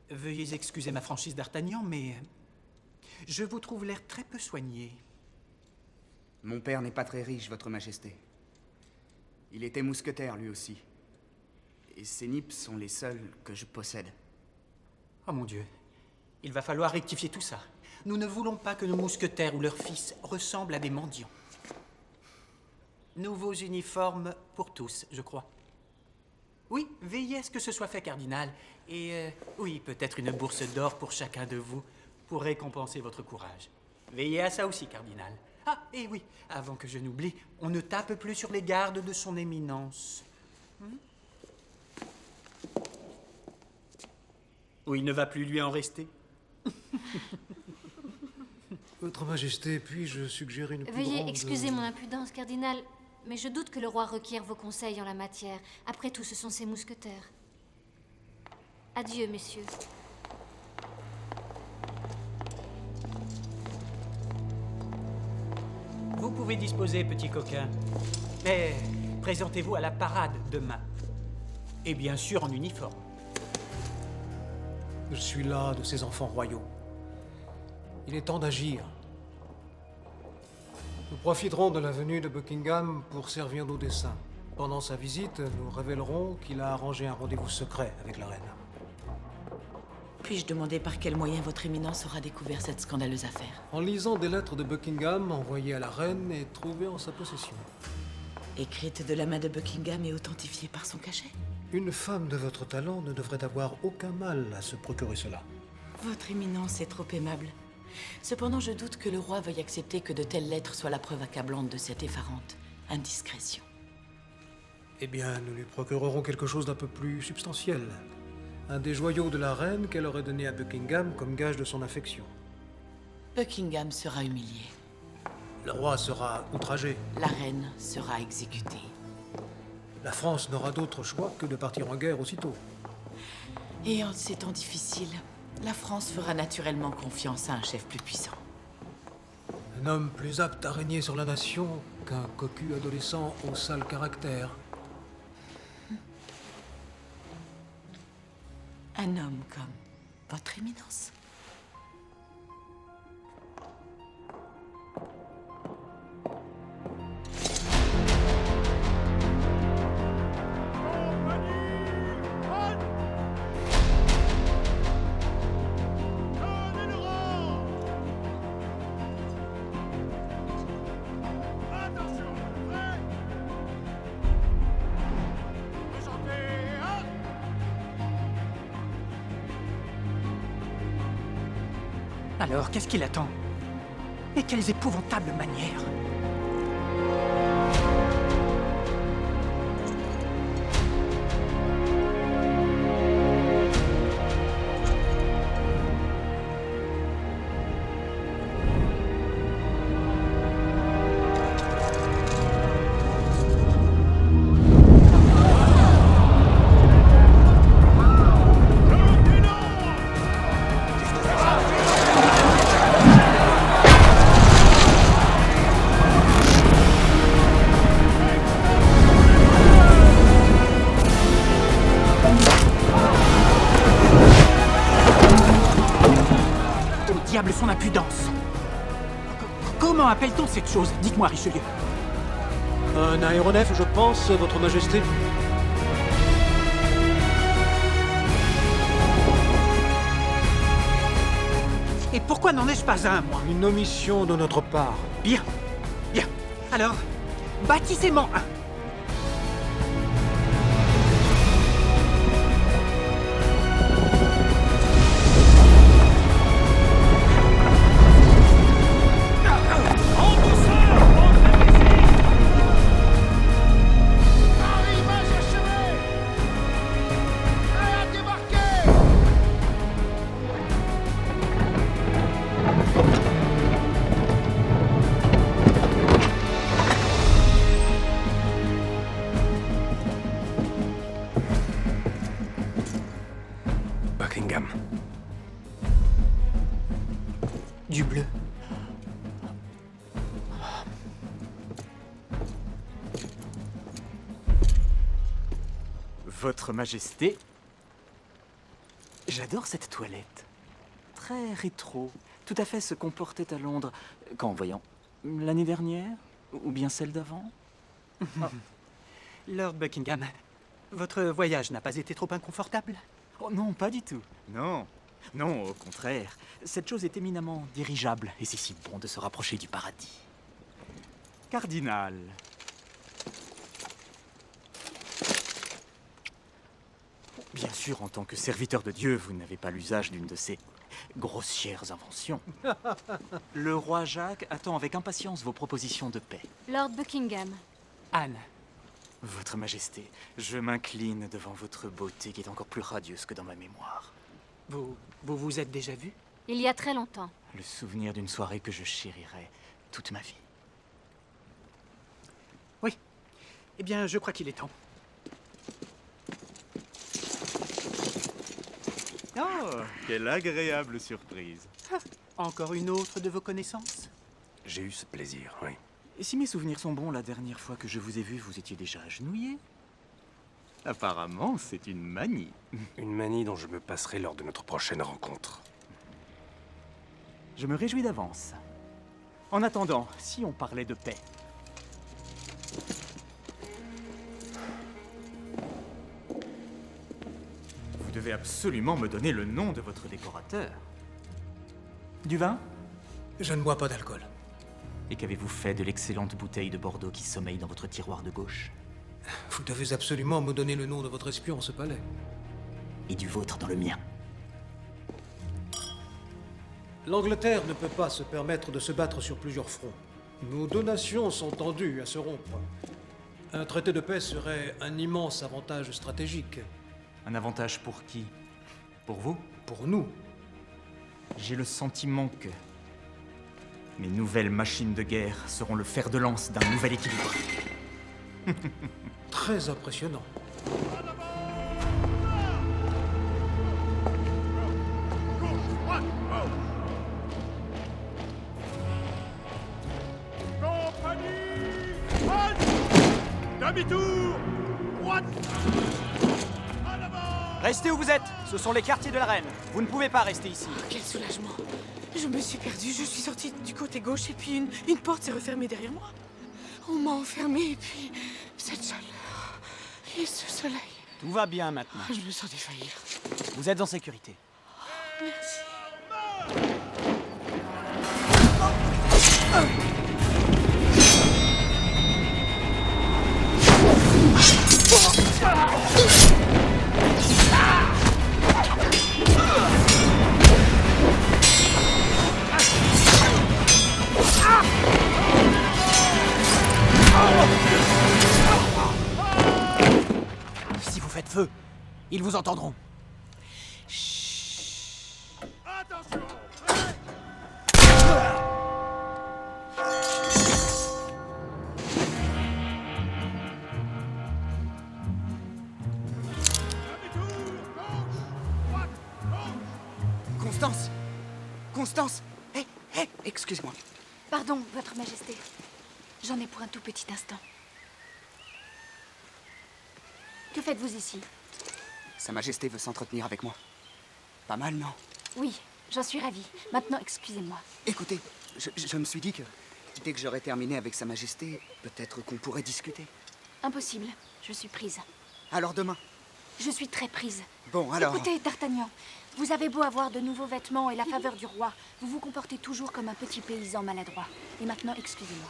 Speaker 8: Veuillez excuser ma franchise d'Artagnan, mais je vous trouve l'air très peu soigné.
Speaker 2: Mon père n'est pas très riche, votre Majesté. Il était mousquetaire, lui aussi. Et ces nippes sont les seuls que je possède.
Speaker 8: Oh mon Dieu, il va falloir rectifier tout ça. Nous ne voulons pas que nos mousquetaires ou leurs fils ressemblent à des mendiants. Nouveaux uniformes pour tous, je crois. Oui, veillez à ce que ce soit fait, cardinal. Et oui, peut-être une bourse d'or pour chacun de vous, pour récompenser votre courage. Veillez à ça aussi, cardinal. Ah, et oui, avant que je n'oublie, on ne tape plus sur les gardes de son éminence. Ou il ne va plus lui en rester.
Speaker 13: Votre Majesté, puis-je suggérer une plus
Speaker 4: Veuillez
Speaker 13: grande...
Speaker 4: excuser mon impudence, cardinal, mais je doute que le roi requiert vos conseils en la matière. Après tout, ce sont ses mousquetaires. Adieu, messieurs.
Speaker 8: Vous pouvez disposer, petit coquin. Mais présentez-vous à la parade demain. Et bien sûr en uniforme.
Speaker 13: Je suis là de ces enfants royaux. Il est temps d'agir. Nous profiterons de la venue de Buckingham pour servir nos desseins. Pendant sa visite, nous révélerons qu'il a arrangé un rendez-vous secret avec la reine.
Speaker 3: Puis-je demander par quel moyen votre éminence aura découvert cette scandaleuse affaire?
Speaker 13: En lisant des lettres de Buckingham envoyées à la reine et trouvées en sa possession.
Speaker 3: Écrite de la main de Buckingham et authentifiée par son cachet?
Speaker 13: Une femme de votre talent ne devrait avoir aucun mal à se procurer cela.
Speaker 3: Votre éminence est trop aimable. Cependant, je doute que le roi veuille accepter que de telles lettres soient la preuve accablante de cette effarante indiscrétion.
Speaker 13: Eh bien, nous lui procurerons quelque chose d'un peu plus substantiel. Un des joyaux de la reine qu'elle aurait donné à Buckingham comme gage de son affection.
Speaker 3: Buckingham sera humilié.
Speaker 13: Le roi sera outragé.
Speaker 3: La reine sera exécutée.
Speaker 13: La France n'aura d'autre choix que de partir en guerre aussitôt.
Speaker 3: Et en ces temps difficiles, la France fera naturellement confiance à un chef plus puissant.
Speaker 13: Un homme plus apte à régner sur la nation qu'un cocu adolescent au sale caractère.
Speaker 3: Un homme comme votre éminence.
Speaker 8: Alors, qu'est-ce qu'il attend? Et quelles épouvantables manières! Diable son impudence! Comment appelle-t-on cette chose? Dites-moi, Richelieu.
Speaker 13: Un aéronef, je pense, Votre Majesté.
Speaker 8: Et pourquoi n'en ai-je pas un, moi?
Speaker 13: Une omission de notre part.
Speaker 8: Bien, bien. Alors, bâtissez-m'en un.
Speaker 1: Buckingham.
Speaker 8: Du bleu.
Speaker 9: Votre Majesté, j'adore cette toilette. Très rétro, tout à fait ce qu'on portait à Londres. Quand, voyons, l'année dernière? Ou bien celle d'avant?
Speaker 8: Lord Buckingham, votre voyage n'a pas été trop inconfortable?
Speaker 9: Oh non, pas du tout. Non, non, au contraire. Cette chose est éminemment dirigeable, et c'est si bon de se rapprocher du paradis. Cardinal. Bien sûr, en tant que serviteur de Dieu, vous n'avez pas l'usage d'une de ces grossières inventions. Le roi Jacques attend avec impatience vos propositions de paix.
Speaker 4: Lord Buckingham.
Speaker 8: Anne.
Speaker 9: Votre Majesté, je m'incline devant votre beauté qui est encore plus radieuse que dans ma mémoire.
Speaker 8: Vous vous êtes déjà vu?
Speaker 4: Il y a très longtemps.
Speaker 9: Le souvenir d'une soirée que je chérirai toute ma vie.
Speaker 8: Oui. Eh bien, je crois qu'il est temps.
Speaker 9: Oh, quelle agréable surprise.
Speaker 8: Encore une autre de vos connaissances?
Speaker 1: J'ai eu ce plaisir, oui.
Speaker 9: Et si mes souvenirs sont bons, la dernière fois que je vous ai vu, vous étiez déjà agenouillé. Apparemment, c'est une manie.
Speaker 1: Une manie dont je me passerai lors de notre prochaine rencontre.
Speaker 9: Je me réjouis d'avance. En attendant, si on parlait de paix. Vous devez absolument me donner le nom de votre décorateur. Du vin?
Speaker 13: Je ne bois pas d'alcool.
Speaker 9: Et qu'avez-vous fait de l'excellente bouteille de Bordeaux qui sommeille dans votre tiroir de gauche?
Speaker 13: Vous devez absolument me donner le nom de votre espion en ce palais.
Speaker 9: Et du vôtre dans le mien.
Speaker 13: L'Angleterre ne peut pas se permettre de se battre sur plusieurs fronts. Nos deux nations sont tendues à se rompre. Un traité de paix serait un immense avantage stratégique.
Speaker 9: Un avantage pour qui? Pour vous?
Speaker 13: Pour nous.
Speaker 9: J'ai le sentiment que mes nouvelles machines de guerre seront le fer de lance d'un nouvel équilibre.
Speaker 13: Très impressionnant.
Speaker 6: Demi-tour! Droite!
Speaker 9: Restez où vous êtes! Ce sont les quartiers de la reine. Vous ne pouvez pas rester ici.
Speaker 3: Oh, quel soulagement. Je me suis perdue. Je suis sortie du côté gauche et puis une porte s'est refermée derrière moi. On m'a enfermée et puis cette chaleur et ce soleil.
Speaker 9: Tout va bien maintenant.
Speaker 3: Je me sens défaillir.
Speaker 9: Vous êtes en sécurité.
Speaker 3: Merci.
Speaker 9: Si vous faites feu, ils vous entendront.
Speaker 6: Attention!
Speaker 2: Constance! Constance! Hé, hé, excusez-moi.
Speaker 4: Pardon, Votre Majesté. J'en ai pour un tout petit instant. Que faites-vous ici?
Speaker 2: Sa Majesté veut s'entretenir avec moi. Pas mal, non?
Speaker 4: Oui, j'en suis ravie. Maintenant, excusez-moi.
Speaker 2: Écoutez, je me suis dit que dès que j'aurais terminé avec Sa Majesté, peut-être qu'on pourrait discuter.
Speaker 4: Impossible, je suis prise.
Speaker 2: Alors demain?
Speaker 4: Je suis très prise.
Speaker 2: Bon, alors...
Speaker 4: Écoutez, D'Artagnan, vous avez beau avoir de nouveaux vêtements et la faveur du roi, vous vous comportez toujours comme un petit paysan maladroit. Et maintenant, excusez-moi.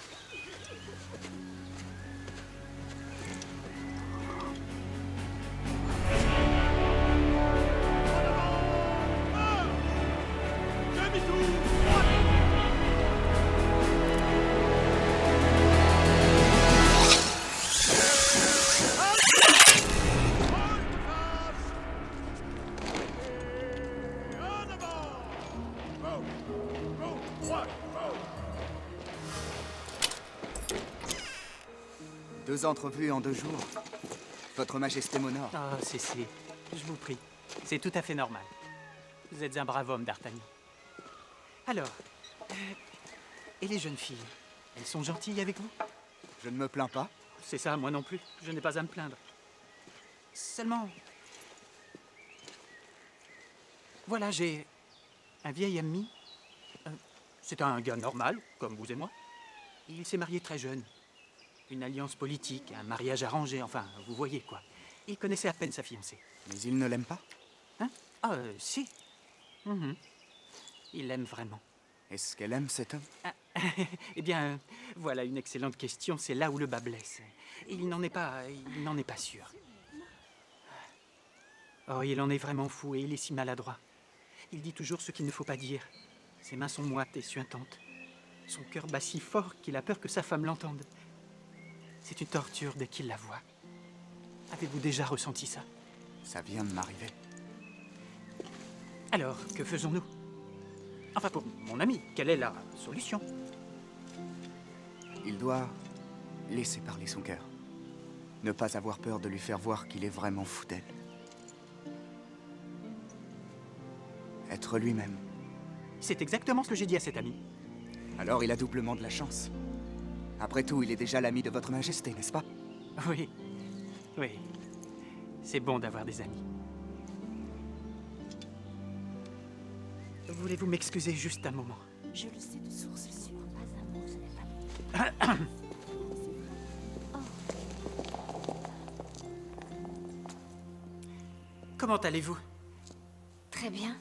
Speaker 2: Deux entrevues en 2 jours. Votre Majesté m'honore.
Speaker 8: Ah, cessez. Je vous prie. C'est tout à fait normal. Vous êtes un brave homme, D'Artagnan. Alors, et les jeunes filles? Elles sont gentilles avec vous?
Speaker 2: Je ne me plains pas.
Speaker 8: C'est ça, moi non plus. Je n'ai pas à me plaindre. Seulement... Voilà, j'ai un vieil ami. C'est un gars normal, comme vous et moi. Il s'est marié très jeune. Une alliance politique, un mariage arrangé, enfin, vous voyez quoi. Il connaissait à peine sa fiancée.
Speaker 2: Mais il ne l'aime pas?
Speaker 8: Hein? Ah, si. Il l'aime vraiment.
Speaker 2: Est-ce qu'elle aime cet homme?
Speaker 8: Eh bien, voilà une excellente question. C'est là où le bas blesse. Il n'en est pas sûr. Oh, il en est vraiment fou et il est si maladroit. Il dit toujours ce qu'il ne faut pas dire. Ses mains sont moites et suintantes. Son cœur bat si fort qu'il a peur que sa femme l'entende. C'est une torture dès qu'il la voit. Avez-vous déjà ressenti ça?
Speaker 2: Ça vient de m'arriver.
Speaker 8: Alors, que faisons-nous? Enfin, pour mon ami, quelle est la solution?
Speaker 2: Il doit laisser parler son cœur. Ne pas avoir peur de lui faire voir qu'il est vraiment fou d'elle. Être lui-même.
Speaker 8: C'est exactement ce que j'ai dit à cet ami.
Speaker 2: Alors il a doublement de la chance. Après tout, il est déjà l'ami de votre Majesté, n'est-ce pas?
Speaker 8: Oui, oui. C'est bon d'avoir des amis. Voulez-vous m'excuser juste un moment?
Speaker 4: Je le sais de source sûre, pas un mot.
Speaker 8: Comment allez-vous?
Speaker 4: Très bien.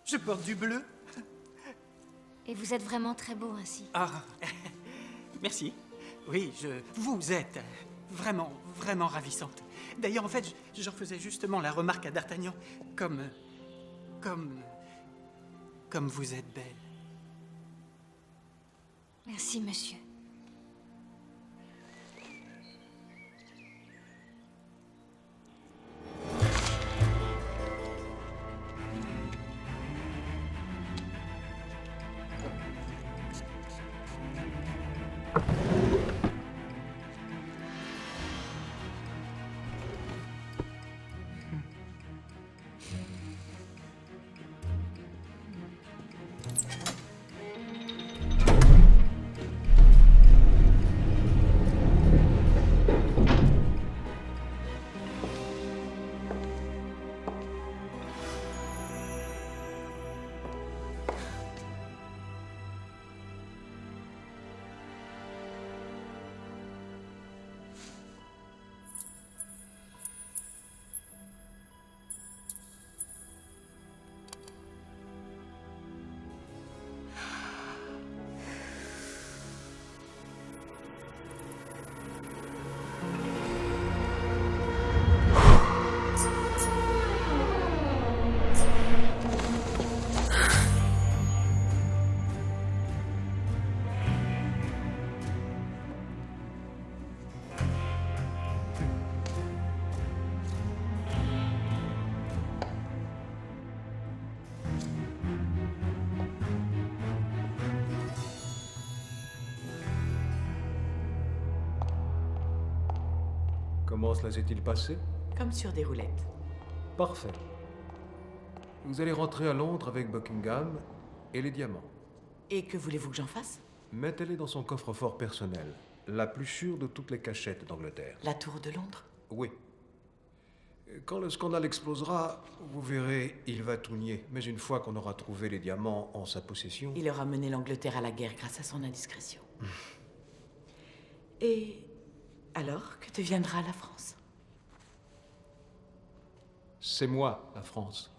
Speaker 8: Je porte du bleu.
Speaker 4: Et vous êtes vraiment très beau ainsi.
Speaker 8: Ah, merci. Oui, vous êtes vraiment, vraiment ravissante. D'ailleurs, en fait, j'en faisais justement la remarque à D'Artagnan. Comme vous êtes belle.
Speaker 4: Merci, monsieur.
Speaker 13: Comment cela s'est-il passé?
Speaker 3: Comme sur des roulettes.
Speaker 13: Parfait. Vous allez rentrer à Londres avec Buckingham et les diamants.
Speaker 3: Et que voulez-vous que j'en fasse?
Speaker 13: Mettez-les dans son coffre-fort personnel, la plus sûre de toutes les cachettes d'Angleterre.
Speaker 3: La tour de Londres?
Speaker 13: Oui. Quand le scandale explosera, vous verrez, il va tout nier. Mais une fois qu'on aura trouvé les diamants en sa possession...
Speaker 3: Il aura mené l'Angleterre à la guerre grâce à son indiscrétion. Et alors, que deviendra la France?
Speaker 13: C'est moi, la France.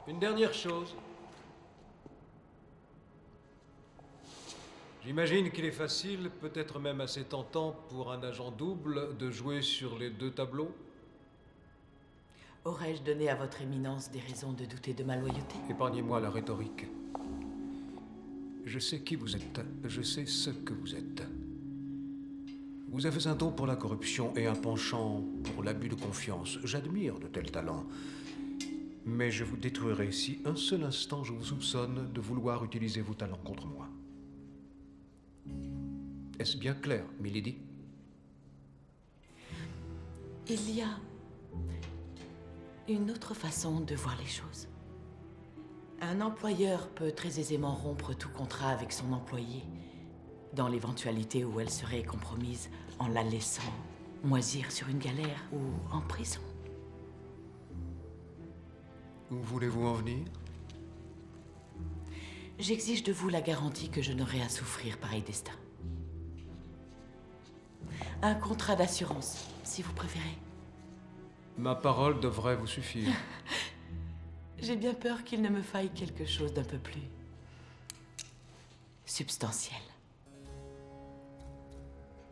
Speaker 13: Une dernière chose. J'imagine qu'il est facile, peut-être même assez tentant pour un agent double de jouer sur les deux tableaux.
Speaker 3: Aurais-je donné à votre éminence des raisons de douter de ma loyauté?
Speaker 13: Épargnez-moi la rhétorique. Je sais qui vous êtes, je sais ce que vous êtes. Vous avez un don pour la corruption et un penchant pour l'abus de confiance. J'admire de tels talents. Mais je vous détruirai si un seul instant je vous soupçonne de vouloir utiliser vos talents contre moi. Est-ce bien clair, milady?
Speaker 3: Il y a une autre façon de voir les choses. Un employeur peut très aisément rompre tout contrat avec son employé, dans l'éventualité où elle serait compromise en la laissant moisir sur une galère ou en prison.
Speaker 13: Où voulez-vous en venir?
Speaker 3: J'exige de vous la garantie que je n'aurai à souffrir pareil destin. Un contrat d'assurance, si vous préférez.
Speaker 13: Ma parole devrait vous suffire.
Speaker 3: J'ai bien peur qu'il ne me faille quelque chose d'un peu plus substantiel.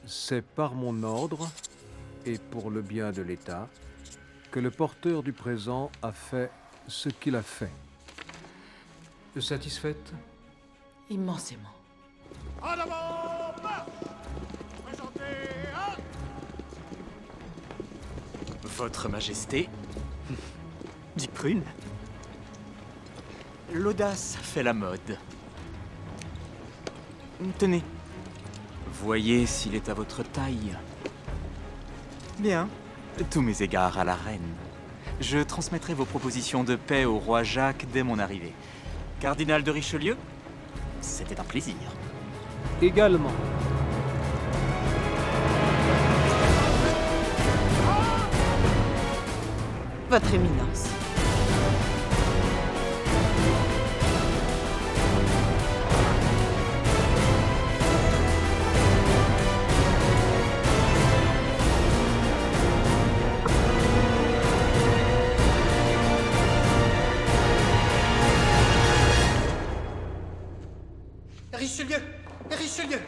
Speaker 13: C'est par mon ordre, et pour le bien de l'État, que le porteur du présent a fait ce qu'il a fait. Satisfaite?
Speaker 3: Immensément.
Speaker 6: En avant, marche! Présentez un...
Speaker 9: Votre Majesté, dit Prune, l'audace fait la mode. Tenez, voyez s'il est à votre taille. Bien, tous mes égards à la reine. Je transmettrai vos propositions de paix au roi Jacques dès mon arrivée. Cardinal de Richelieu, c'était un plaisir.
Speaker 13: Également.
Speaker 3: Votre Éminence.
Speaker 8: Richelieu! Richelieu!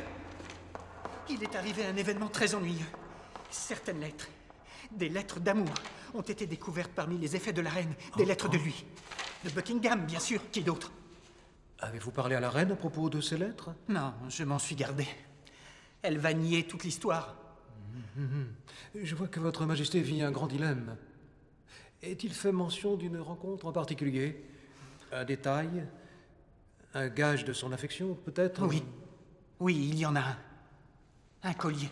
Speaker 8: Il est arrivé un événement très ennuyeux. Certaines lettres, des lettres d'amour, ont été découvertes parmi les effets de la reine. Des lettres de lui. De Buckingham, bien sûr. Qui d'autre?
Speaker 13: Avez-vous parlé à la reine à propos de ces lettres?
Speaker 8: Non, je m'en suis gardé. Elle va nier toute l'histoire.
Speaker 13: Je vois que votre majesté vit un grand dilemme. Est-il fait mention d'une rencontre en particulier? Un détail? Un gage de son affection, peut-être?
Speaker 8: Oui. Oui, il y en a un. Un collier.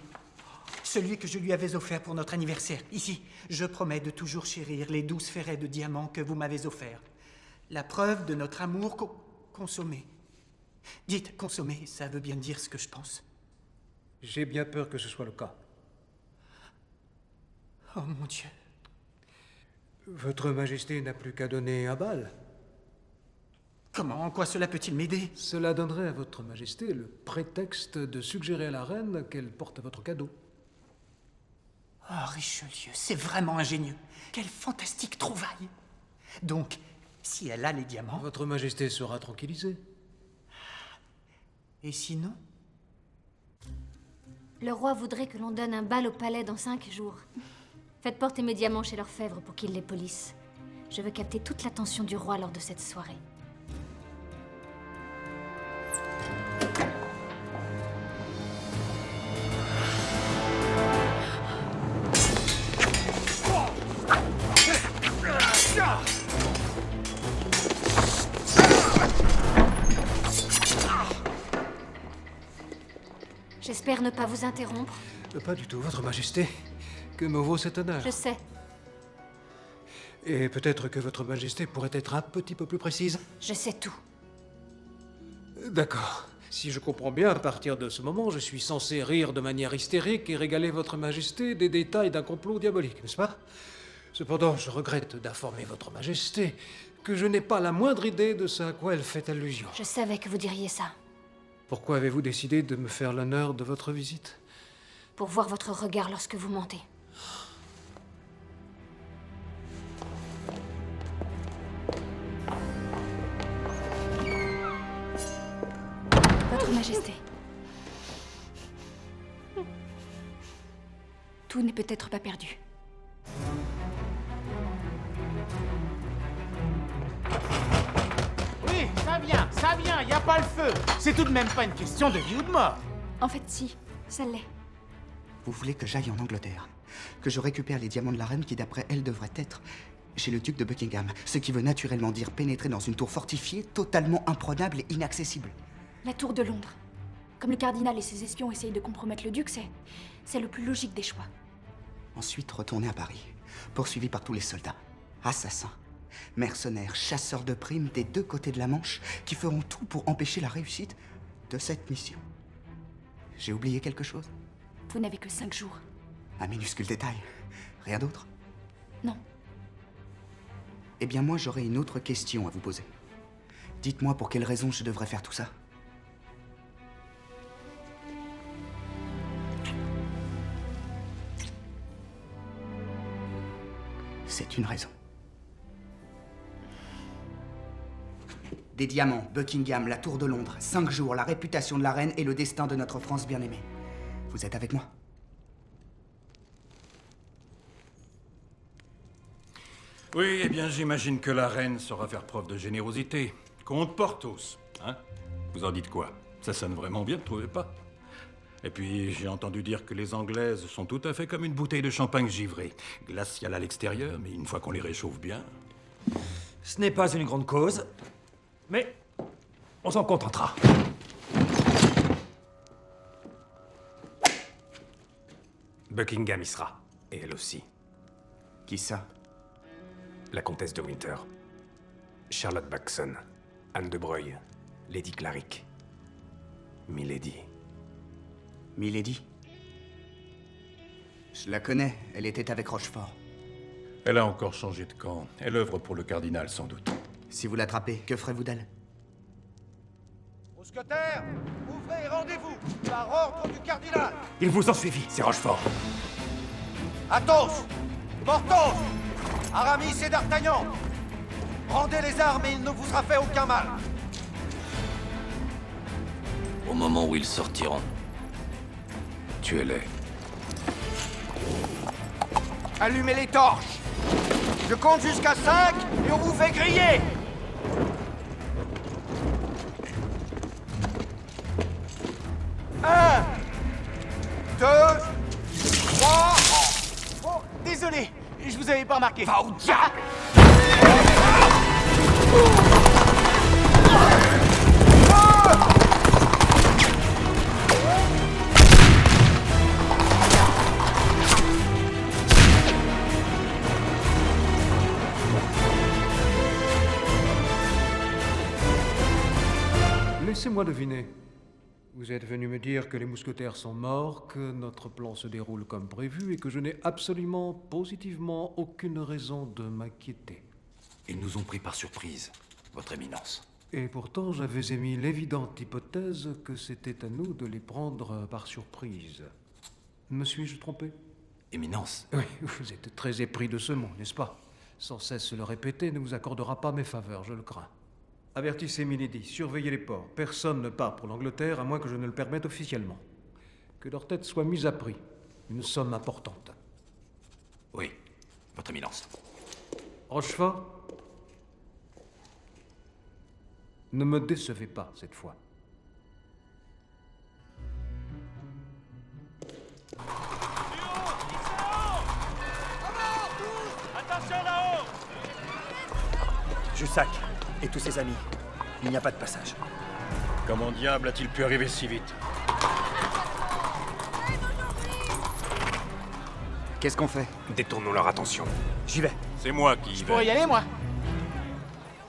Speaker 8: Celui que je lui avais offert pour notre anniversaire. Ici, je promets de toujours chérir les 12 ferrets de diamants que vous m'avez offerts. La preuve de notre amour consommé. Dites consommé, ça veut bien dire ce que je pense.
Speaker 13: J'ai bien peur que ce soit le cas.
Speaker 8: Oh mon Dieu.
Speaker 13: Votre majesté n'a plus qu'à donner un bal.
Speaker 8: Comment? En quoi cela peut-il m'aider?
Speaker 13: Cela donnerait à votre majesté le prétexte de suggérer à la reine qu'elle porte votre cadeau.
Speaker 8: Oh, Richelieu, c'est vraiment ingénieux. Quelle fantastique trouvaille. Donc, si elle a les diamants...
Speaker 13: Votre majesté sera tranquillisée.
Speaker 8: Et sinon?
Speaker 15: Le roi voudrait que l'on donne un bal au palais dans 5 jours. Faites porter mes diamants chez l'orfèvre pour qu'il les polisse. Je veux capter toute l'attention du roi lors de cette soirée. J'espère ne pas vous interrompre.
Speaker 13: Pas du tout, votre majesté. Que me vaut cet honneur?
Speaker 15: Je sais.
Speaker 13: Et peut-être que votre majesté pourrait être un petit peu plus précise?
Speaker 15: Je sais tout.
Speaker 13: D'accord. Si je comprends bien, à partir de ce moment, je suis censé rire de manière hystérique et régaler votre majesté des détails d'un complot diabolique, n'est-ce pas? Cependant, je regrette d'informer votre majesté que je n'ai pas la moindre idée de ce à quoi elle fait allusion.
Speaker 15: Je savais que vous diriez ça.
Speaker 13: Pourquoi avez-vous décidé de me faire l'honneur de votre visite?
Speaker 15: Pour voir votre regard lorsque vous montez. Votre Majesté. Tout n'est peut-être pas perdu.
Speaker 16: Oui, ça vient, y a pas le feu. C'est tout de même pas une question de vie ou de mort.
Speaker 4: En fait, si, ça l'est.
Speaker 2: Vous voulez que j'aille en Angleterre? Que je récupère les diamants de la reine qui, d'après elle, devraient être chez le duc de Buckingham. Ce qui veut naturellement dire pénétrer dans une tour fortifiée, totalement imprenable et inaccessible.
Speaker 4: La tour de Londres. Comme le cardinal et ses espions essayent de compromettre le duc, c'est le plus logique des choix.
Speaker 2: Ensuite, retourner à Paris, poursuivi par tous les soldats, assassins, mercenaires, chasseurs de primes des deux côtés de la Manche, qui feront tout pour empêcher la réussite de cette mission. J'ai oublié quelque chose?
Speaker 4: Vous n'avez que 5 jours.
Speaker 2: Un minuscule détail. Rien d'autre?
Speaker 4: Non.
Speaker 2: Eh bien, moi, j'aurais une autre question à vous poser. Dites-moi pour quelle raison je devrais faire tout ça. C'est une raison. Des diamants, Buckingham, la tour de Londres, 5 jours, la réputation de la reine et le destin de notre France bien-aimée. Vous êtes avec moi?
Speaker 6: Oui, eh bien, j'imagine que la reine saura faire preuve de générosité. Contre Porthos, hein? Vous en dites quoi? Ça sonne vraiment bien, ne trouvez pas? Et puis, j'ai entendu dire que les Anglaises sont tout à fait comme une bouteille de champagne givrée. Glaciale à l'extérieur, mais une fois qu'on les réchauffe bien...
Speaker 17: Ce n'est pas une grande cause, mais on s'en contentera.
Speaker 1: Buckingham y sera. Et elle aussi.
Speaker 2: Qui ça?
Speaker 1: La comtesse de Winter. Charlotte Backson. Anne de Breuil. Lady Clarick. Milady.
Speaker 2: Milady? Je la connais, elle était avec Rochefort.
Speaker 6: Elle a encore changé de camp. Elle œuvre pour le cardinal, sans doute.
Speaker 2: Si vous l'attrapez, que ferez-vous d'elle?
Speaker 12: Mousquetaires, ouvrez et rendez-vous par ordre du cardinal.
Speaker 17: Ils vous ont suivi, c'est Rochefort.
Speaker 12: Athos, Porthos, Aramis et D'Artagnan, rendez les armes et il ne vous sera fait aucun mal.
Speaker 18: Au moment où ils sortiront, tuez-les.
Speaker 12: Allumez les torches. Je compte jusqu'à 5 et on vous fait griller. Un, 2, 3...
Speaker 16: Oh, désolé, je vous avais pas remarqué.
Speaker 12: Va au diable!
Speaker 13: Laissez-moi deviner. Vous êtes venu me dire que les mousquetaires sont morts, que notre plan se déroule comme prévu et que je n'ai absolument, positivement aucune raison de m'inquiéter.
Speaker 18: Ils nous ont pris par surprise, votre éminence.
Speaker 13: Et pourtant, j'avais émis l'évidente hypothèse que c'était à nous de les prendre par surprise. Me suis-je trompé?
Speaker 18: Éminence.
Speaker 13: Oui, vous êtes très épris de ce mot, n'est-ce pas? Sans cesse le répéter ne vous accordera pas mes faveurs, je le crains. Avertissez Milady, surveillez les ports. Personne ne part pour l'Angleterre à moins que je ne le permette officiellement. Que leur tête soit mise à prix. Une somme importante.
Speaker 18: Oui, votre éminence.
Speaker 13: Rochefort, ne me décevez pas cette fois.
Speaker 12: Attention là-haut!
Speaker 10: Jussac et tous ses amis. Il n'y a pas de passage.
Speaker 6: Comment diable a-t-il pu arriver si vite?
Speaker 2: Qu'est-ce qu'on fait?
Speaker 1: Détournons leur attention.
Speaker 2: J'y vais.
Speaker 6: C'est moi qui y vais.
Speaker 16: Je pourrais y aller, moi?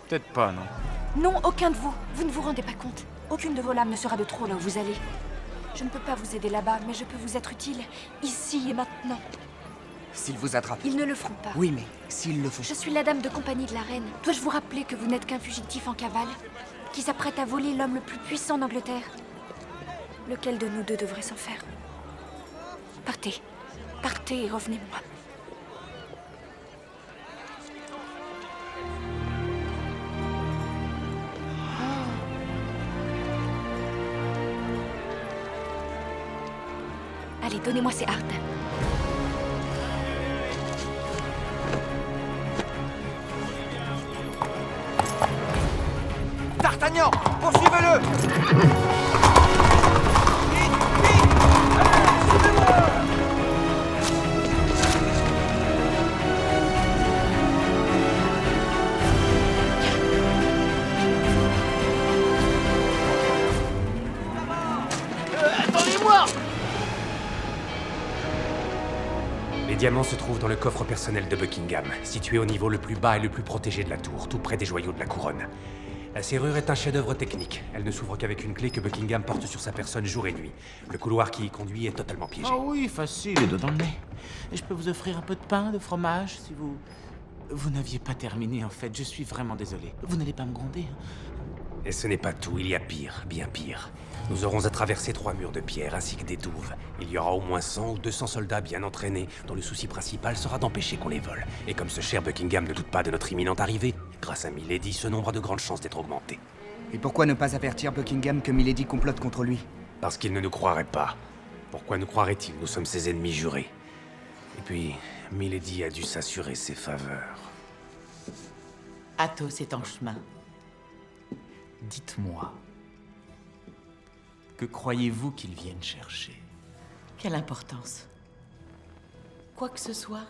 Speaker 16: Peut-être pas, non.
Speaker 4: Non, aucun de vous. Vous ne vous rendez pas compte. Aucune de vos lames ne sera de trop là où vous allez. Je ne peux pas vous aider là-bas, mais je peux vous être utile, ici et maintenant.
Speaker 2: S'ils vous attrapent.
Speaker 4: Ils ne le feront pas.
Speaker 2: Oui, mais s'ils le font.
Speaker 4: Je suis la dame de compagnie de la reine. Dois-je vous rappeler que vous n'êtes qu'un fugitif en cavale, qui s'apprête à voler l'homme le plus puissant d'Angleterre? Lequel de nous deux devrait s'en faire? Partez. Partez et revenez-moi. Allez, donnez-moi ces hardes.
Speaker 12: D'Artagnan, poursuivez-le!
Speaker 16: Attendez-moi!
Speaker 1: Les diamants se trouvent dans le coffre personnel de Buckingham, situé au niveau le plus bas et le plus protégé de la tour, tout près des joyaux de la couronne. La serrure est un chef-d'œuvre technique. Elle ne s'ouvre qu'avec une clé que Buckingham porte sur sa personne jour et nuit. Le couloir qui y conduit est totalement piégé.
Speaker 16: Oh oui, facile, les doigts dans le nez. Et je peux vous offrir un peu de pain, de fromage, si vous... Vous n'aviez pas terminé, en fait. Je suis vraiment désolé. Vous n'allez pas me gronder, hein?
Speaker 1: Et ce n'est pas tout, il y a pire, bien pire. Nous aurons à traverser 3 murs de pierre ainsi que des douves. Il y aura au moins 100 ou 200 soldats bien entraînés, dont le souci principal sera d'empêcher qu'on les vole. Et comme ce cher Buckingham ne doute pas de notre imminente arrivée, grâce à Milady, ce nombre a de grandes chances d'être augmenté.
Speaker 2: Et pourquoi ne pas avertir Buckingham que Milady complote contre lui?
Speaker 1: Parce qu'il ne nous croirait pas. Pourquoi nous croirait-il? Nous sommes ses ennemis jurés. Et puis, Milady a dû s'assurer ses faveurs.
Speaker 3: Athos est en chemin.
Speaker 9: Dites-moi, que croyez-vous qu'ils viennent chercher?
Speaker 3: Quelle importance? Quoi que ce soit,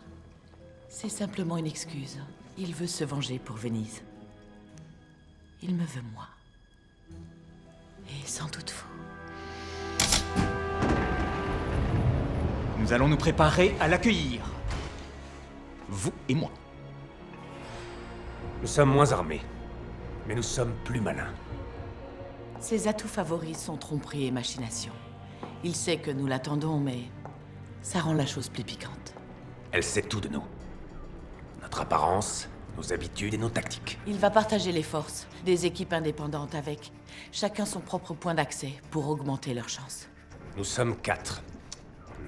Speaker 3: c'est simplement une excuse. Il veut se venger pour Venise. Il me veut moi. Et sans doute vous.
Speaker 9: Nous allons nous préparer à l'accueillir. Vous et moi.
Speaker 1: Nous sommes moins armés, mais nous sommes plus malins.
Speaker 3: Ses atouts favoris sont tromperie et machination. Il sait que nous l'attendons, mais ça rend la chose plus piquante.
Speaker 1: Elle sait tout de nous. Notre apparence, nos habitudes et nos tactiques.
Speaker 3: Il va partager les forces, des équipes indépendantes avec chacun son propre point d'accès pour augmenter leurs chances.
Speaker 1: Nous sommes 4.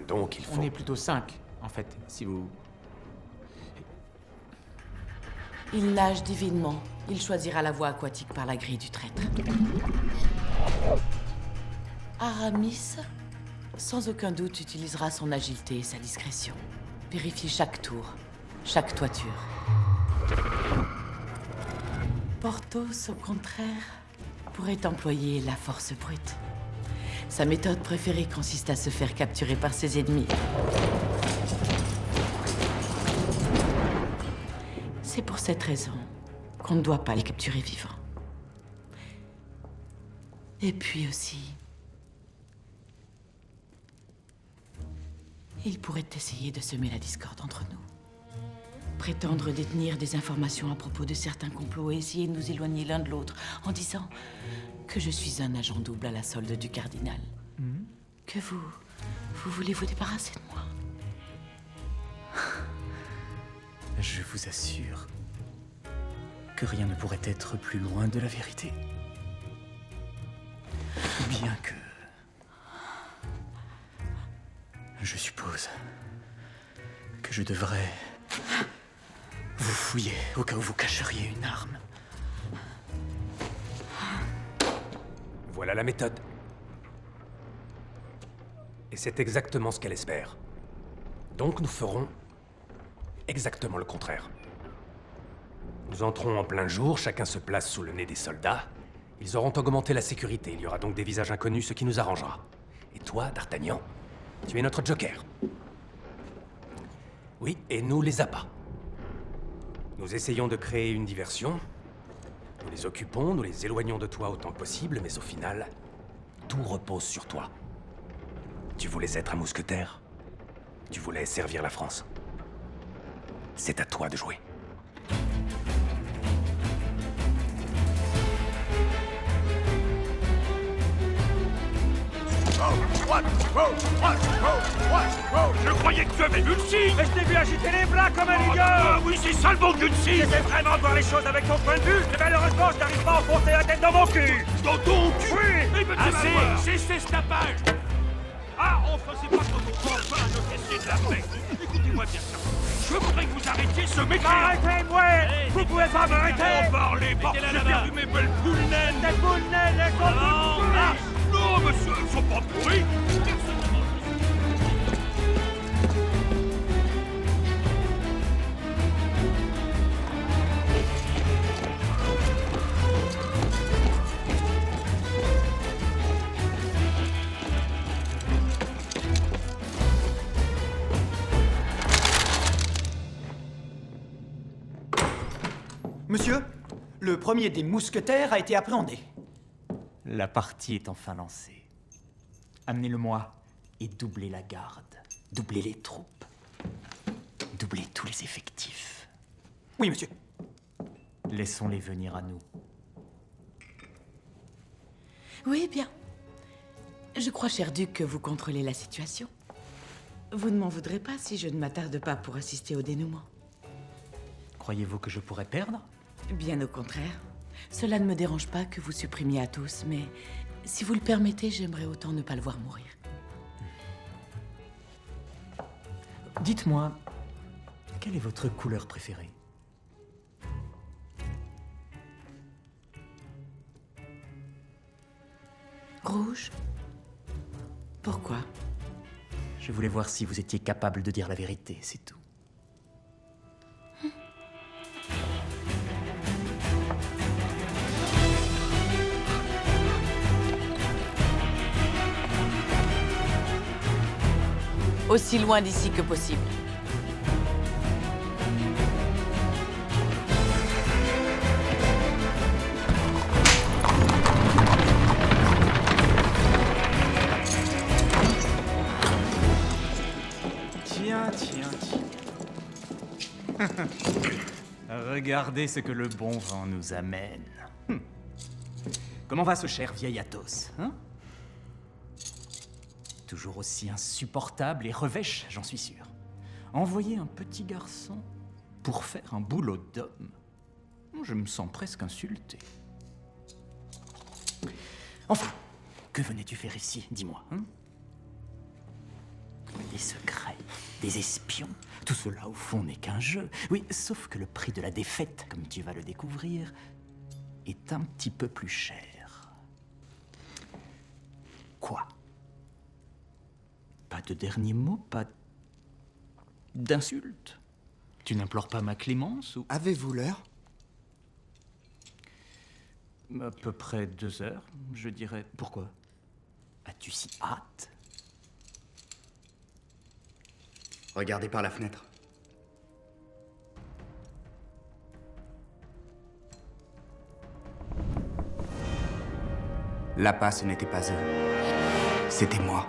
Speaker 1: Donc il faut...
Speaker 16: On est plutôt 5, en fait, si vous...
Speaker 3: Il nage divinement. Il choisira la voie aquatique par la grille du traître. Aramis, sans aucun doute, utilisera son agilité et sa discrétion. Vérifie chaque tour, chaque toiture. Porthos, au contraire, pourrait employer la force brute. Sa méthode préférée consiste à se faire capturer par ses ennemis. C'est pour cette raison qu'on ne doit pas les capturer vivants. Et puis aussi, il pourrait essayer de semer la discorde entre nous. Prétendre détenir des informations à propos de certains complots et essayer de nous éloigner l'un de l'autre en disant que je suis un agent double à la solde du cardinal. Que vous voulez vous débarrasser de moi.
Speaker 9: Je vous assure que rien ne pourrait être plus loin de la vérité. Bien que... Je suppose que je devrais vous fouiller au cas où vous cacheriez une arme.
Speaker 1: Voilà la méthode. Et c'est exactement ce qu'elle espère. Donc nous ferons exactement le contraire. Nous entrons en plein jour, chacun se place sous le nez des soldats. Ils auront augmenté la sécurité, il y aura donc des visages inconnus, ce qui nous arrangera. Et toi, D'Artagnan, tu es notre joker. Oui, et nous les appâts. Nous essayons de créer une diversion. Nous les occupons, nous les éloignons de toi autant que possible, mais au final, tout repose sur toi. Tu voulais être un mousquetaire. Tu voulais servir la France. C'est à toi de jouer.
Speaker 19: Je croyais que tu avais vu le signe.
Speaker 17: Mais je t'ai vu agiter les bras comme un idiot.
Speaker 19: Ah oui, c'est ça le bon Dieu de signe.
Speaker 17: J'essaie vraiment de voir les choses avec ton point de vue, mais malheureusement, je n'arrive pas à enfoncer la tête dans mon cul.
Speaker 19: Dans ton cul?
Speaker 17: Oui.
Speaker 19: Eh ben, assez, cessez ce tapage. Ah, enfin, c'est pas comme on prend pas à notre essayer de la paix. Écoutez-moi bien ça. Je voudrais que vous arrêtiez ce métier.
Speaker 17: Arrêtez-moi. Vous pouvez pas m'arrêter.
Speaker 19: Oh, parlez, j'ai perdu mes belles boules naines.
Speaker 17: Tes boules naines, elles sont toutes pourries.
Speaker 19: Non, monsieur, elles sont pas pourries.
Speaker 8: Monsieur, le premier des mousquetaires a été appréhendé.
Speaker 9: La partie est enfin lancée. Amenez-le-moi et doublez la garde. Doublez les troupes. Doublez tous les effectifs.
Speaker 8: Oui, monsieur.
Speaker 9: Laissons-les venir à nous.
Speaker 3: Oui, bien. Je crois, cher duc, que vous contrôlez la situation. Vous ne m'en voudrez pas si je ne m'attarde pas pour assister au dénouement.
Speaker 9: Croyez-vous que je pourrais perdre?
Speaker 3: Bien au contraire. Cela ne me dérange pas que vous supprimiez Athos, mais si vous le permettez, j'aimerais autant ne pas le voir mourir.
Speaker 9: Dites-moi, quelle est votre couleur préférée?
Speaker 3: Rouge? Pourquoi?
Speaker 9: Je voulais voir si vous étiez capable de dire la vérité, c'est tout.
Speaker 3: Aussi loin d'ici que possible.
Speaker 9: Tiens. Regardez ce que le bon vent nous amène. Comment va ce cher vieil Athos, hein? Toujours aussi insupportable et revêche, j'en suis sûr. Envoyer un petit garçon
Speaker 16: pour faire un boulot d'homme. Je me sens presque insulté. Enfin, que venais-tu faire ici, dis-moi, hein? Des secrets, des espions, tout cela au fond n'est qu'un jeu. Oui, sauf que le prix de la défaite, comme tu vas le découvrir, est un petit peu plus cher. Quoi? Pas de dernier mot, pas d'insulte? Tu n'implores pas ma clémence ou...
Speaker 2: Avez-vous l'heure?
Speaker 16: À peu près 2 heures, je dirais. Pourquoi? As-tu si hâte?
Speaker 2: Regardez par la fenêtre. L'appât, ce n'était pas eux. C'était moi.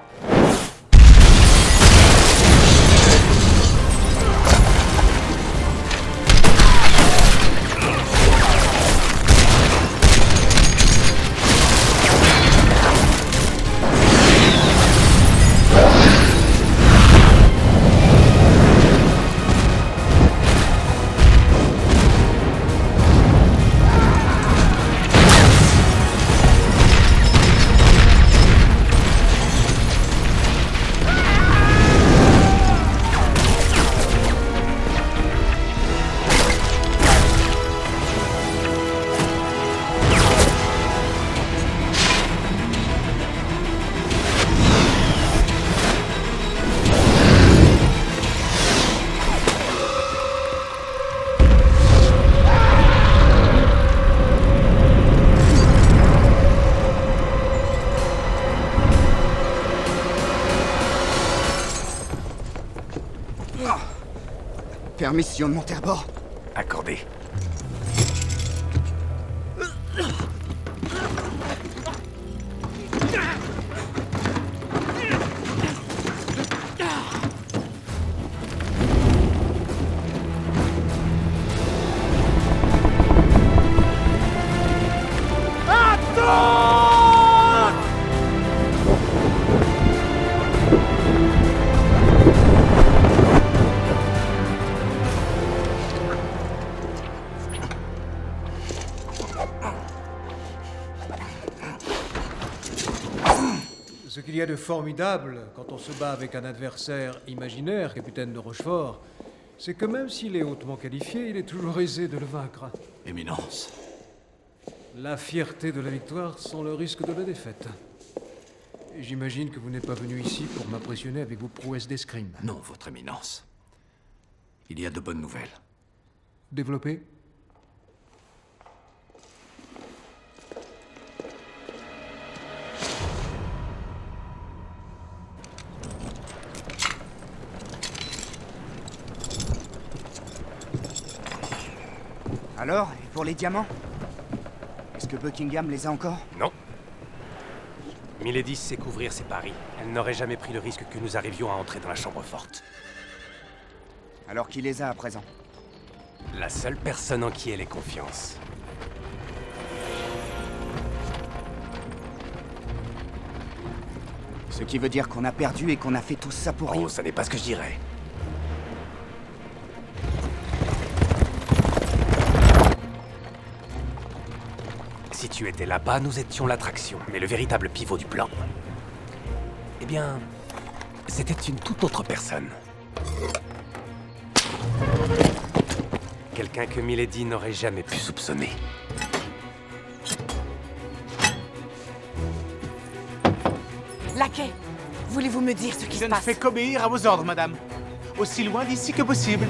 Speaker 2: Permission de monter à bord?
Speaker 1: Accordé.
Speaker 13: Ce qu'il y a de formidable quand on se bat avec un adversaire imaginaire, capitaine de Rochefort, c'est que même s'il est hautement qualifié, il est toujours aisé de le vaincre.
Speaker 18: Éminence.
Speaker 13: La fierté de la victoire sans le risque de la défaite. Et j'imagine que vous n'êtes pas venu ici pour m'impressionner avec vos prouesses d'escrime.
Speaker 18: Non, votre éminence. Il y a de bonnes nouvelles.
Speaker 13: Développez.
Speaker 2: Alors, et pour les diamants? Est-ce que Buckingham les a encore?
Speaker 1: Non. Milady sait couvrir ses paris. Elle n'aurait jamais pris le risque que nous arrivions à entrer dans la chambre forte.
Speaker 2: Alors qui les a à présent?
Speaker 1: La seule personne en qui elle ait confiance.
Speaker 2: Ce qui veut dire qu'on a perdu et qu'on a fait tout ça pour rien.
Speaker 1: Oh, ça n'est pas ce que je dirais. Si tu étais là-bas, nous étions l'attraction, mais le véritable pivot du plan, eh bien, c'était une toute autre personne. Quelqu'un que Milady n'aurait jamais pu soupçonner.
Speaker 3: Laquais, voulez-vous me dire ce qui se passe?
Speaker 16: Je ne fais qu'obéir à vos ordres, madame. Aussi loin d'ici que possible.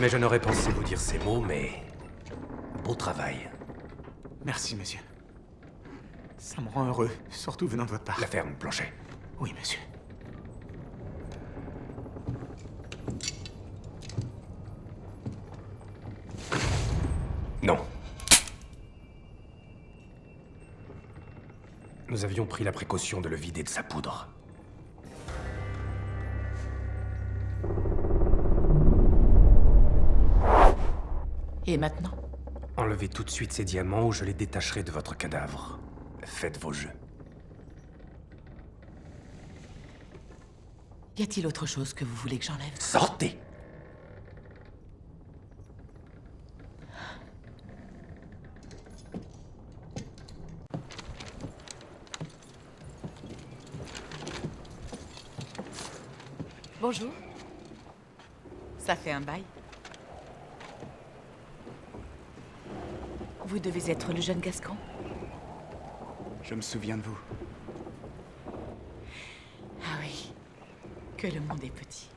Speaker 1: Jamais je n'aurais pensé vous dire ces mots, mais... beau travail.
Speaker 8: Merci, monsieur. Ça me rend heureux, surtout venant de votre part.
Speaker 1: La ferme, Planchet.
Speaker 8: Oui, monsieur.
Speaker 1: Non. Nous avions pris la précaution de le vider de sa poudre.
Speaker 3: Et maintenant?
Speaker 1: Enlevez tout de suite ces diamants ou je les détacherai de votre cadavre. Faites vos jeux.
Speaker 3: Y a-t-il autre chose que vous voulez que j'enlève?
Speaker 1: Sortez!
Speaker 3: Bonjour. Ça fait un bail. Vous devez être le jeune Gascon?
Speaker 2: Je me souviens de vous.
Speaker 3: Ah oui, que le monde est petit.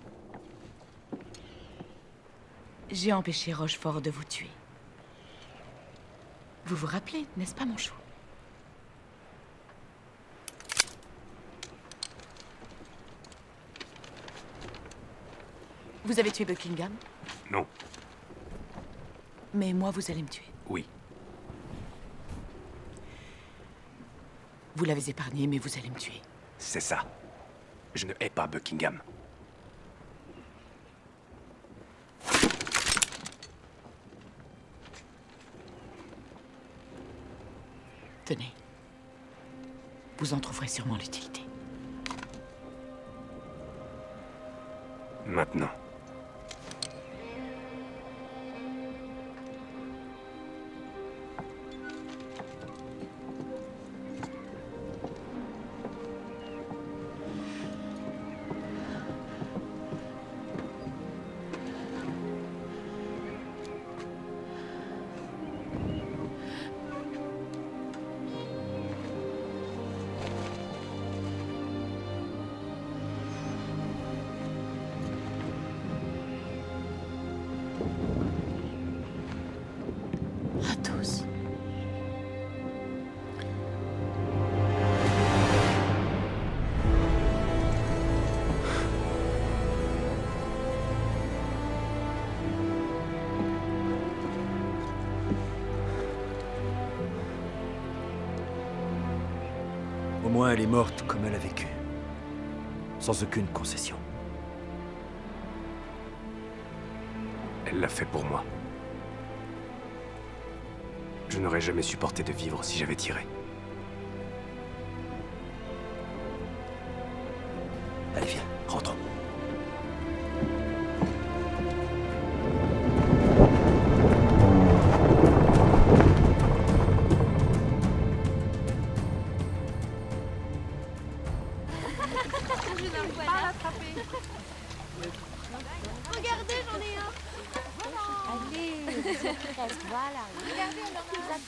Speaker 3: J'ai empêché Rochefort de vous tuer. Vous vous rappelez, n'est-ce pas, mon chou? Vous avez tué Buckingham?
Speaker 1: Non.
Speaker 3: Mais moi, vous allez me tuer.
Speaker 1: Oui.
Speaker 3: Vous l'avez épargné, mais vous allez me tuer.
Speaker 1: C'est ça. Je ne hais pas Buckingham.
Speaker 3: Tenez. Vous en trouverez sûrement l'utilité.
Speaker 1: Maintenant.
Speaker 3: Athos.
Speaker 5: Au moins, elle est morte comme elle a vécu. Sans aucune concession.
Speaker 1: Elle l'a fait pour moi. Je n'aurais jamais supporté de vivre si j'avais tiré.
Speaker 5: Allez, viens, rentrons.
Speaker 20: Regardez, j'en ai un. Allez, presque, voilà. Regardez, on en a un.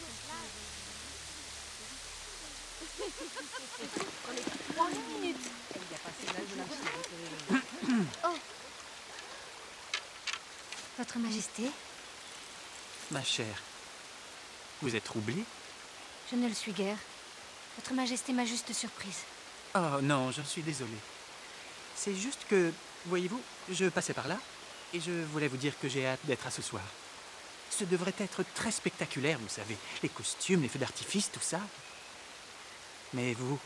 Speaker 20: On est 3 minutes. Il a passé l'âge de la
Speaker 15: Oh. Votre Majesté,
Speaker 8: Ma chère, vous êtes troublée?
Speaker 15: je ne le suis guère. Votre Majesté m'a juste surprise.
Speaker 8: Oh non, j'en suis désolé. C'est juste que, voyez-vous, je passais par là et je voulais vous dire que j'ai hâte d'être à ce soir. Ce devrait être très spectaculaire, vous savez. Les costumes, les feux d'artifice, tout ça. Mais vous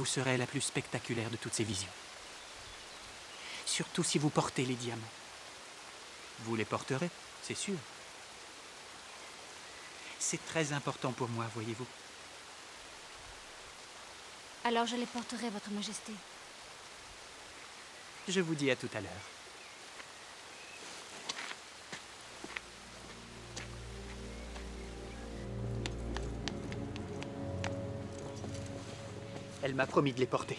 Speaker 8: serez la plus spectaculaire de toutes ces visions. Surtout si vous portez les diamants. Vous les porterez, c'est sûr. C'est très important pour moi, voyez-vous.
Speaker 15: Alors je les porterai, Votre Majesté.
Speaker 8: Je vous dis à tout à l'heure. Elle m'a promis de les porter.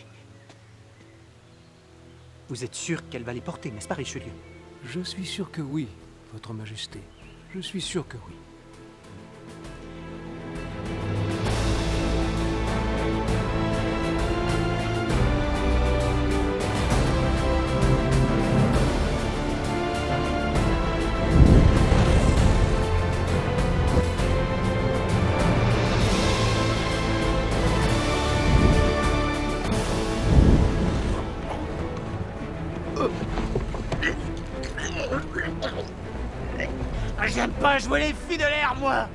Speaker 8: Vous êtes sûr qu'elle va les porter, n'est-ce pas, Richelieu?
Speaker 13: Je suis sûr que oui, Votre Majesté. Je suis sûr que oui.
Speaker 19: J'aime pas jouer les filles de l'air, moi.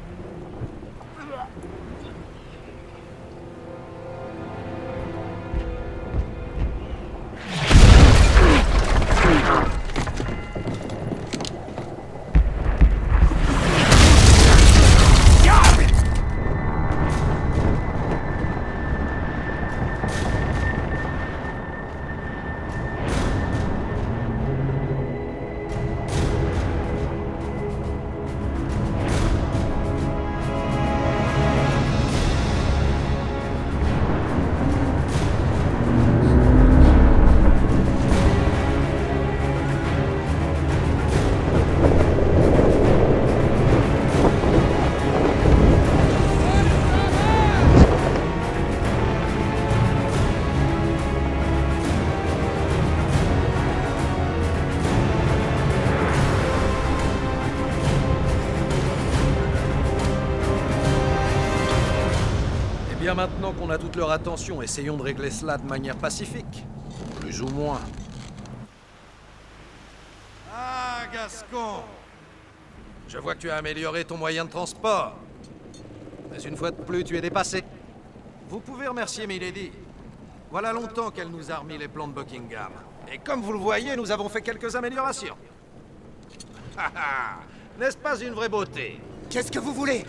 Speaker 12: Maintenant qu'on a toute leur attention, essayons de régler cela de manière pacifique. Plus ou moins. Ah, Gascon! Je vois que tu as amélioré ton moyen de transport. Mais une fois de plus, tu es dépassé. Vous pouvez remercier Milady. Voilà longtemps qu'elle nous a remis les plans de Buckingham. Et comme vous le voyez, nous avons fait quelques améliorations. N'est-ce pas une vraie beauté?
Speaker 2: Qu'est-ce que vous voulez?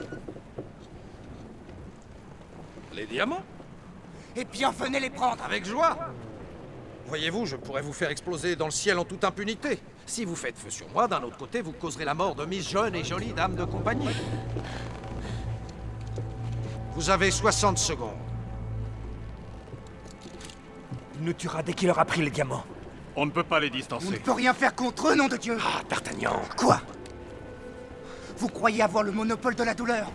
Speaker 12: Les diamants?
Speaker 2: Eh bien, venez les prendre.
Speaker 12: Avec joie. Voyez-vous, je pourrais vous faire exploser dans le ciel en toute impunité. Si vous faites feu sur moi, d'un autre côté, vous causerez la mort de Miss jeune et jolie dame de compagnie. Vous avez 60 secondes.
Speaker 17: Il nous tuera dès qu'il aura pris les diamants.
Speaker 6: On ne peut pas les
Speaker 2: On ne
Speaker 6: distancer.
Speaker 2: peut rien faire contre eux, nom de Dieu.
Speaker 17: Ah, D'Artagnan.
Speaker 2: Quoi? Vous croyez avoir le monopole de la douleur?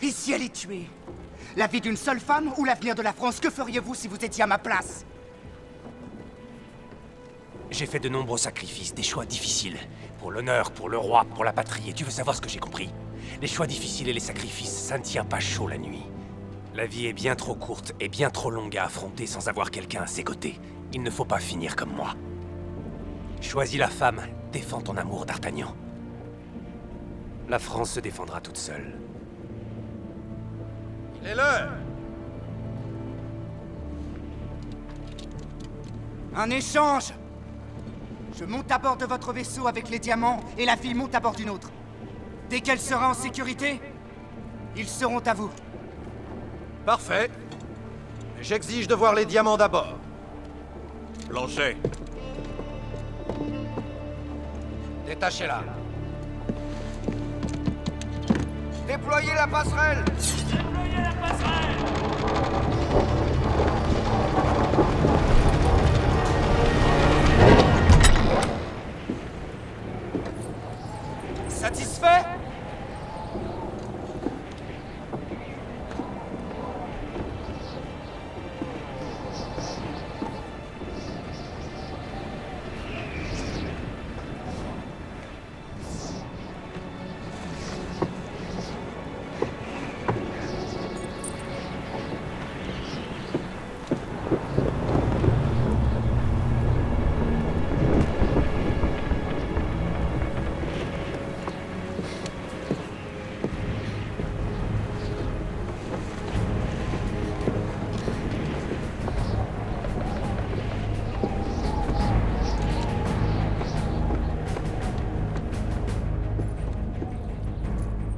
Speaker 2: Et si elle est tuée? La vie d'une seule femme ou l'avenir de la France? Que feriez-vous si vous étiez à ma place?
Speaker 1: J'ai fait de nombreux sacrifices, des choix difficiles. Pour l'honneur, pour le roi, pour la patrie. Et tu veux savoir ce que j'ai compris? Les choix difficiles et les sacrifices, ça ne tient pas chaud la nuit. La vie est bien trop courte et bien trop longue à affronter sans avoir quelqu'un à ses côtés. Il ne faut pas finir comme moi. Choisis la femme, défends ton amour, D'Artagnan. La France se défendra toute seule.
Speaker 12: Il est l'heure.
Speaker 2: Un échange! Je monte à bord de votre vaisseau avec les diamants et la fille monte à bord d'une autre. Dès qu'elle sera en sécurité, ils seront à vous.
Speaker 12: Parfait. J'exige de voir les diamants d'abord.
Speaker 6: Blanchet.
Speaker 12: Détachez-la.
Speaker 2: Déployez la passerelle!
Speaker 19: Déployez la passerelle!
Speaker 2: Satisfait?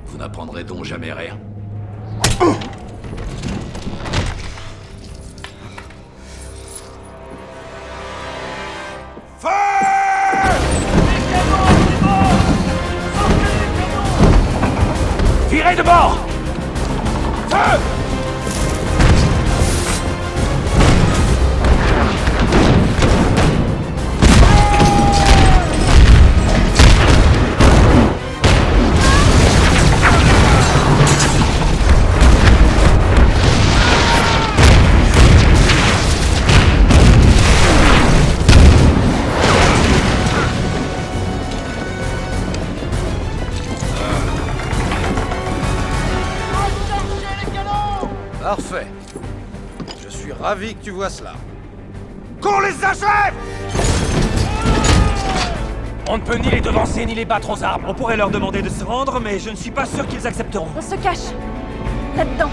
Speaker 18: Vous n'apprendrez donc jamais rien.
Speaker 17: Tirez de bord! Feu!
Speaker 12: Parfait. Je suis ravi que tu vois cela.
Speaker 2: Qu'on les achève!
Speaker 17: On ne peut ni les devancer ni les battre aux armes. On pourrait leur demander de se rendre, mais je ne suis pas sûr qu'ils accepteront.
Speaker 4: On se cache. Là-dedans.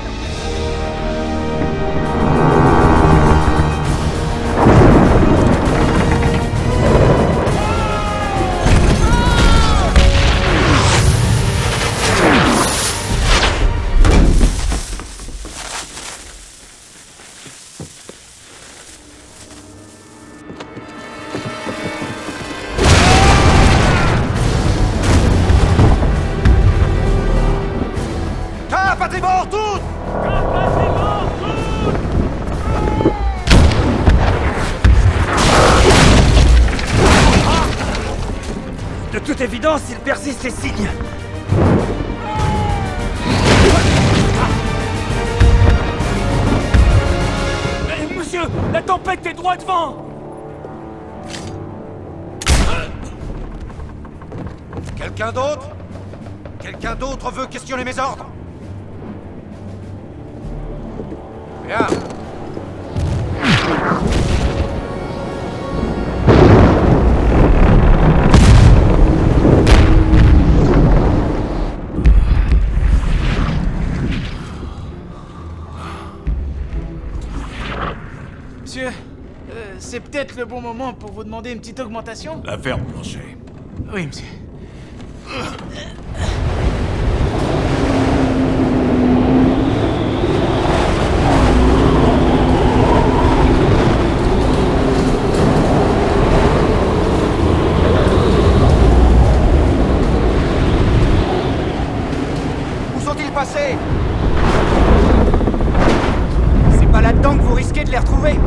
Speaker 17: De toute évidence, ils persistent les signes. Monsieur, la tempête est droit devant.
Speaker 12: Quelqu'un d'autre? Quelqu'un d'autre veut questionner mes ordres? Bien.
Speaker 21: Monsieur, c'est peut-être le bon moment pour vous demander une petite augmentation?
Speaker 6: La ferme, plancher.
Speaker 21: Oui, monsieur.
Speaker 2: Où sont-ils passés? C'est pas là-dedans que vous risquez de les retrouver?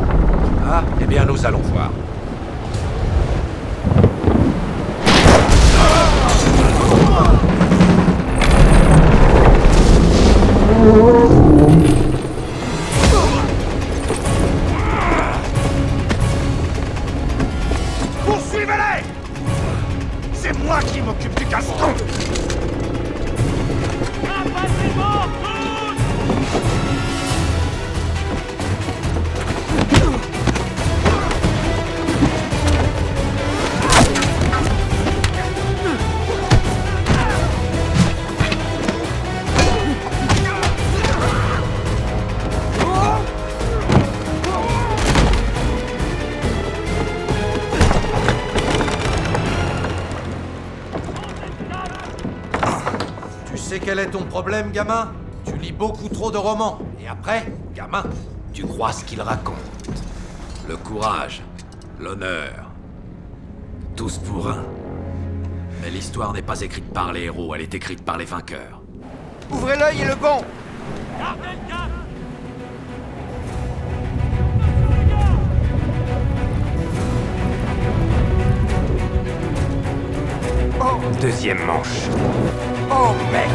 Speaker 12: Ah, eh bien nous allons voir.
Speaker 19: Poursuivez-les! C'est moi qui m'occupe du Gaston!
Speaker 12: Tu sais quel est ton problème, gamin? Tu lis beaucoup trop de romans. Et après, gamin, tu crois ce qu'ils racontent.
Speaker 18: Le courage, l'honneur, tous pour un. Mais l'histoire n'est pas écrite par les héros, elle est écrite par les vainqueurs.
Speaker 2: Ouvrez l'œil et le bon!
Speaker 1: Deuxième manche.
Speaker 2: Oh mec!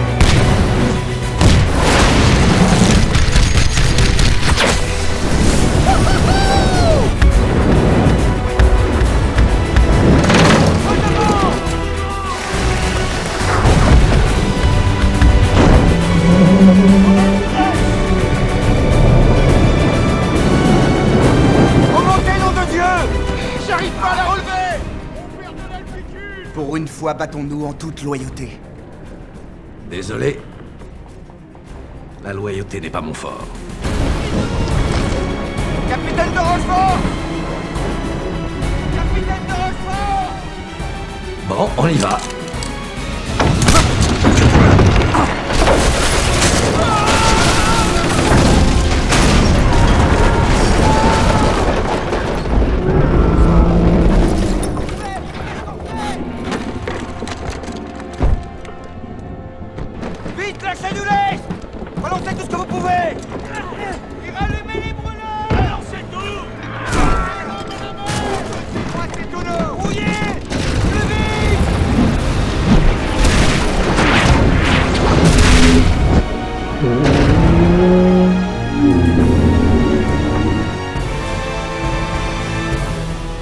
Speaker 2: Remontez, nom de Dieu! J'arrive pas à la relever! Pour une fois, battons-nous en toute loyauté.
Speaker 18: Désolé. La loyauté n'est pas mon fort.
Speaker 2: Capitaine de Rochefort! Capitaine de Rochefort!
Speaker 18: Bon, on y va.
Speaker 2: Vite, lâchez-nous les! Balancez tout ce que vous pouvez! Et rallumez les brûleurs! Balancez tout! C'est tout l'eau! Rouillez! Plus vite!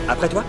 Speaker 17: Après toi?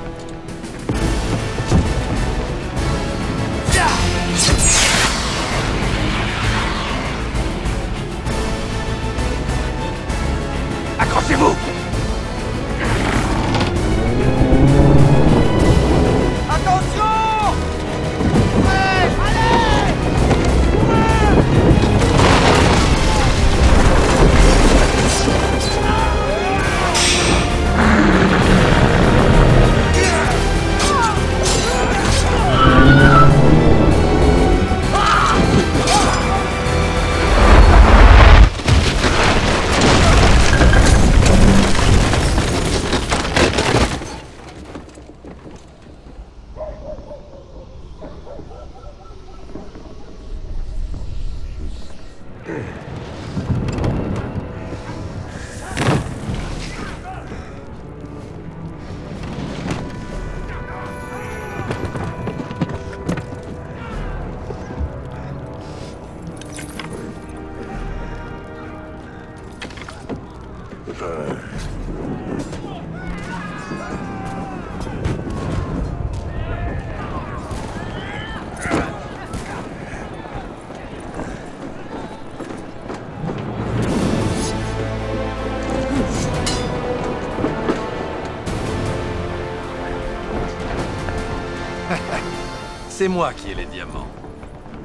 Speaker 18: C'est moi qui ai les diamants.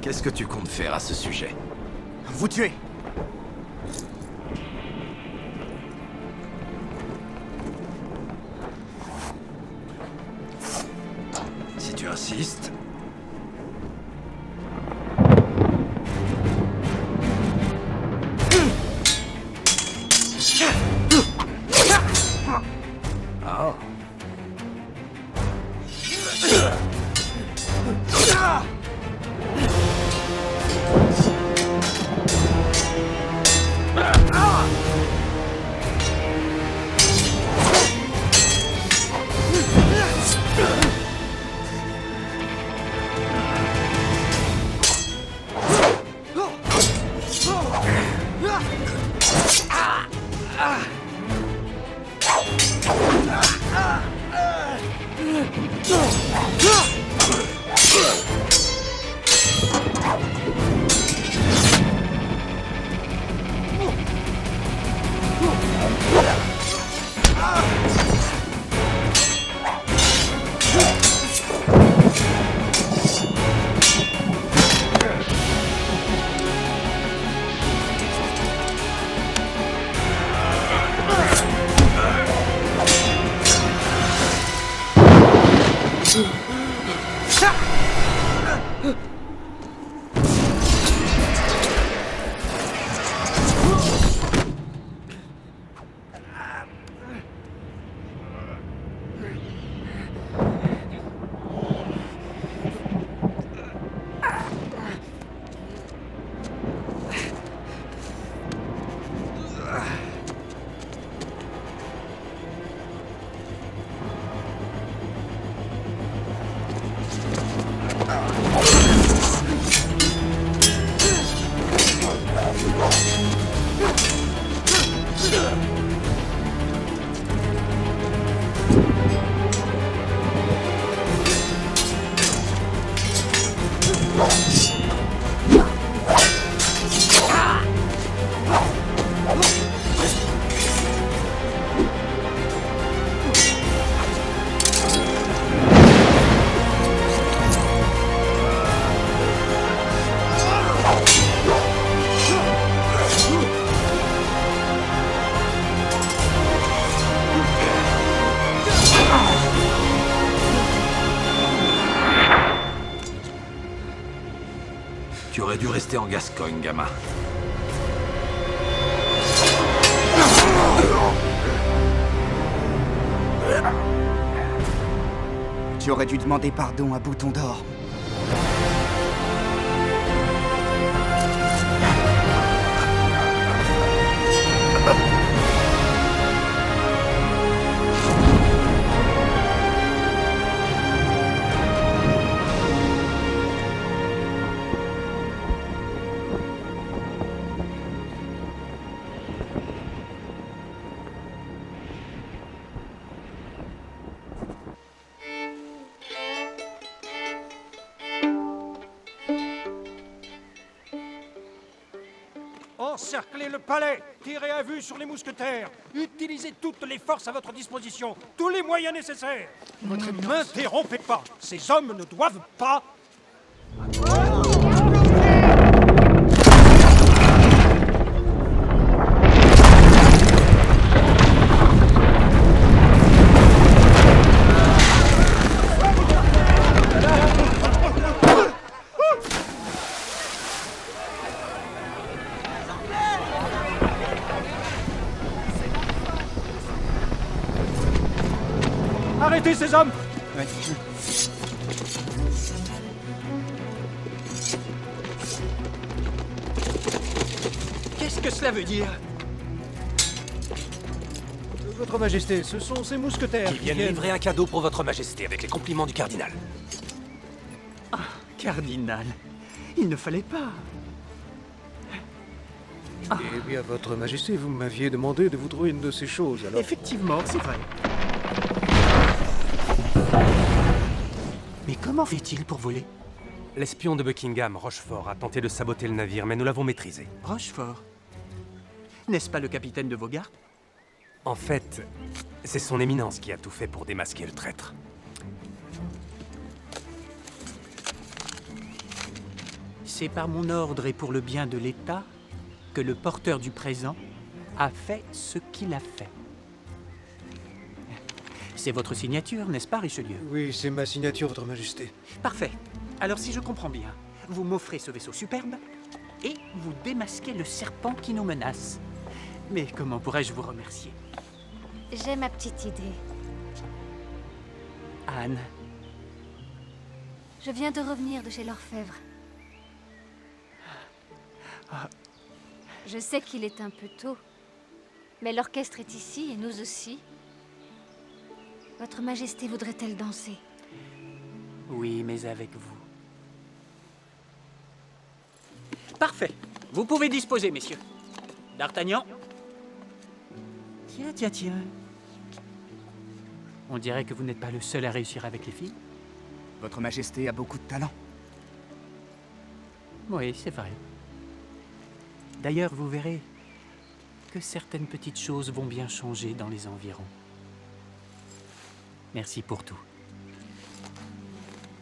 Speaker 18: Qu'est-ce que tu comptes faire à ce sujet?
Speaker 2: Vous tuez.
Speaker 18: Si tu insistes. Oh. Tu aurais dû rester en Gascogne, gamin.
Speaker 2: Tu aurais dû demander pardon à Bouton d'Or.
Speaker 17: Encerclez le palais, tirez à vue sur les mousquetaires, utilisez toutes les forces à votre disposition, tous les moyens nécessaires. Ne m'interrompez pas, ces hommes ne doivent pas... Arrêtez ces hommes!
Speaker 2: Ouais.
Speaker 8: Qu'est-ce que cela veut dire?
Speaker 13: Votre Majesté, ce sont ces mousquetaires
Speaker 1: Qui viennent livrer un cadeau pour votre Majesté avec les compliments du cardinal.
Speaker 8: Ah, cardinal, il ne fallait pas.
Speaker 13: Eh bien, Votre Majesté, vous m'aviez demandé de vous trouver une de ces choses, alors...
Speaker 8: Effectivement, c'est vrai. Mais comment fait-il pour voler?
Speaker 1: L'espion de Buckingham, Rochefort, a tenté de saboter le navire, mais nous l'avons maîtrisé.
Speaker 8: Rochefort? N'est-ce pas le capitaine de vos gardes?
Speaker 1: En fait, c'est son éminence qui a tout fait pour démasquer le traître.
Speaker 8: C'est par mon ordre et pour le bien de l'État que le porteur du présent a fait ce qu'il a fait. C'est votre signature, n'est-ce pas, Richelieu?
Speaker 13: Oui, c'est ma signature, Votre Majesté.
Speaker 8: Parfait. Alors, si je comprends bien, vous m'offrez ce vaisseau superbe et vous démasquez le serpent qui nous menace. Mais comment pourrais-je vous remercier?
Speaker 15: J'ai ma petite idée.
Speaker 8: Anne.
Speaker 15: Je viens de revenir de chez l'orfèvre. Je sais qu'il est un peu tôt, mais l'orchestre est ici et nous aussi. Votre Majesté voudrait-elle danser?
Speaker 8: Oui, mais avec vous. Parfait. Vous pouvez disposer, messieurs. D'Artagnan. Tiens. On dirait que vous n'êtes pas le seul à réussir avec les filles.
Speaker 2: Votre Majesté a beaucoup de talent.
Speaker 8: Oui, c'est vrai. D'ailleurs, vous verrez que certaines petites choses vont bien changer dans les environs. Merci pour tout.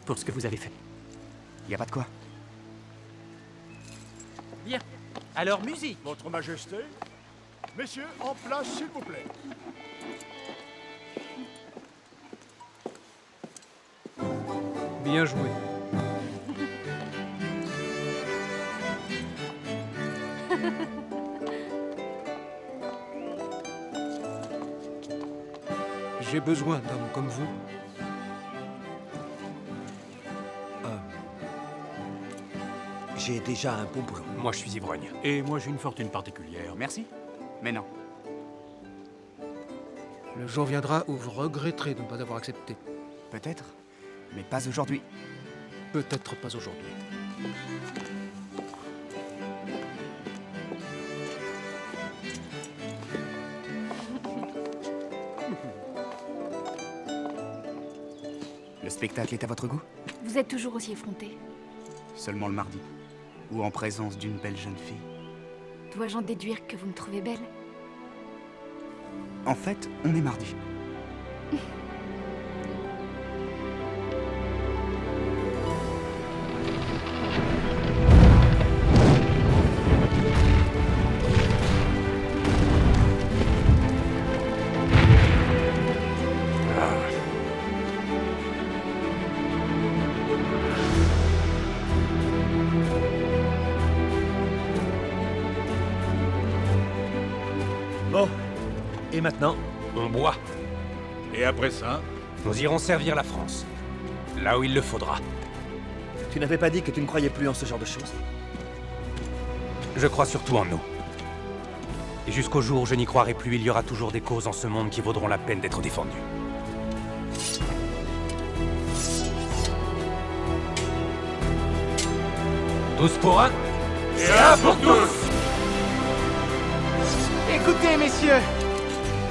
Speaker 8: Pour ce que vous avez fait.
Speaker 2: Y a pas de quoi.
Speaker 8: Bien. Alors, musique.
Speaker 17: Votre Majesté. Messieurs, en place, s'il vous plaît.
Speaker 13: Bien joué. J'ai besoin d'hommes comme vous.
Speaker 5: J'ai déjà un bon boulot.
Speaker 1: Moi, je suis ivrogne.
Speaker 6: Et moi, j'ai une fortune particulière.
Speaker 2: Merci, mais non.
Speaker 13: Le jour viendra où vous regretterez de ne pas avoir accepté.
Speaker 2: Peut-être, mais pas aujourd'hui.
Speaker 13: Peut-être pas aujourd'hui.
Speaker 2: Le spectacle est à votre goût?
Speaker 4: Vous êtes toujours aussi effronté.
Speaker 2: Seulement le mardi. Ou en présence d'une belle jeune fille.
Speaker 4: Dois-je en déduire que vous me trouvez belle?
Speaker 2: En fait, on est mardi.
Speaker 12: Bon, et maintenant?
Speaker 1: On boit.
Speaker 6: Et après ça?
Speaker 1: Nous irons servir la France. Là où il le faudra.
Speaker 5: Tu n'avais pas dit que tu ne croyais plus en ce genre de choses?
Speaker 1: Je crois surtout en nous. Et jusqu'au jour où je n'y croirai plus, il y aura toujours des causes en ce monde qui vaudront la peine d'être défendues. Tous pour un, et un pour tous!
Speaker 21: Écoutez, messieurs,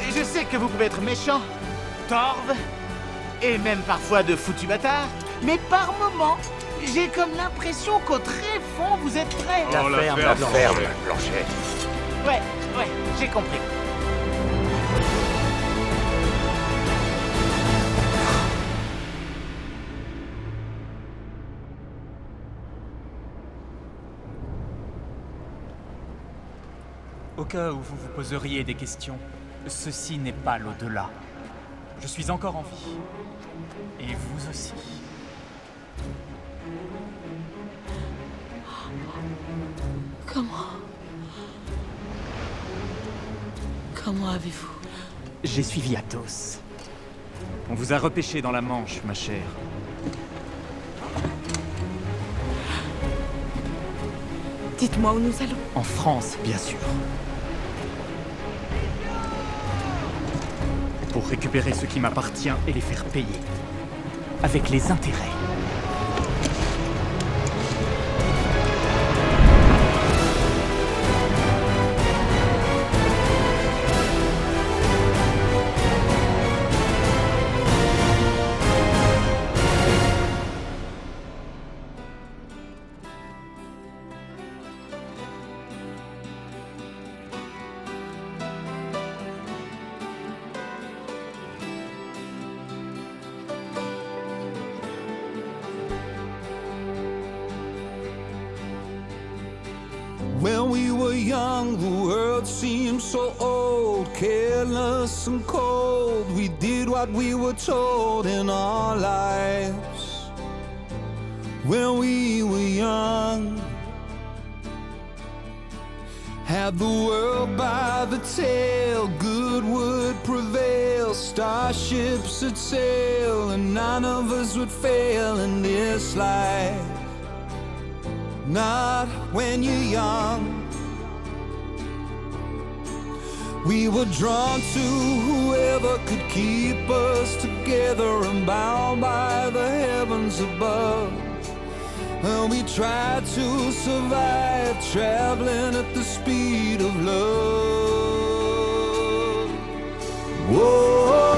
Speaker 21: je sais que vous pouvez être méchants, torves, et même parfois de foutus bâtards, mais par moments, j'ai comme l'impression qu'au très fond, vous êtes prêts.
Speaker 1: La ferme, Blanchet.
Speaker 21: Ouais, j'ai compris.
Speaker 9: Au cas où vous vous poseriez des questions, ceci n'est pas l'au-delà. Je suis encore en vie. Et vous aussi.
Speaker 3: Comment avez-vous?
Speaker 9: J'ai suivi Athos. On vous a repêché dans la Manche, ma chère.
Speaker 3: Dites-moi où nous allons.
Speaker 9: En France, bien sûr. Pour récupérer ce qui m'appartient et les faire payer. Avec les intérêts.
Speaker 11: When we were young, the world seemed so old, careless and cold. We did what we were told in our lives. When we were young, had the world by the tail, good would prevail, starships would sail, and none of us would fail in this life. Not when you're young. We were drawn to whoever could keep us together and bound by the heavens above. And we tried to survive, traveling at the speed of love. Whoa,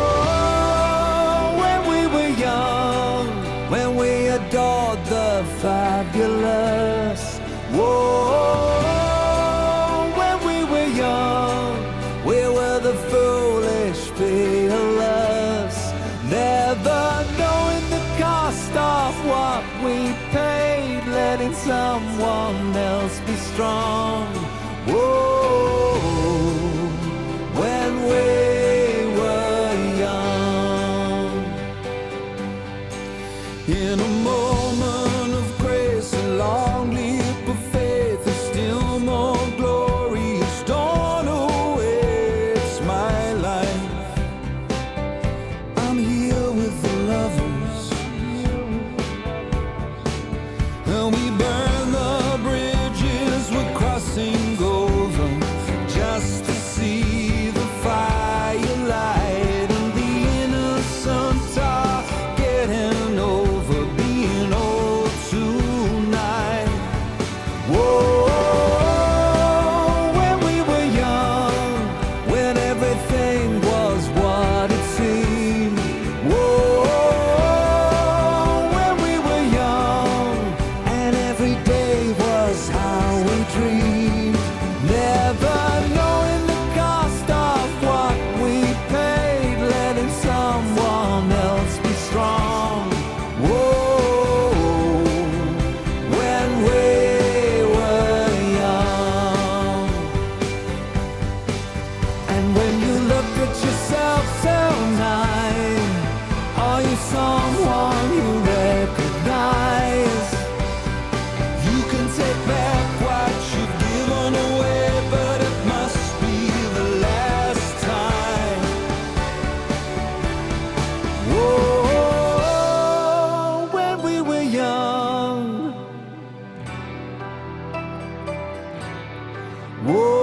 Speaker 11: when we were young, when we adored the fabulous. Whoa, when we were young, we were the foolish fearless, never knowing the cost of what we paid, letting someone else be strong. Whoa, when we were young. In a moment of grace, a long leap of faith, a still more glorious dawn awaits my life. I'm here with the lovers, and we burn the bridges we're crossing over, just to see the firelight, and the innocent are getting over being old tonight. Whoa, when we were young, when everything was what it seemed. Whoa, when we were young, and every day was how we dreamed, never knowing the cost of what we paid, letting someone else be strong. Whoa, when we were young. And when you look at yourself tonight, are you someone you recognize? You can take back what you've given away, but it must be the last time. Whoa, when we were young. Whoa.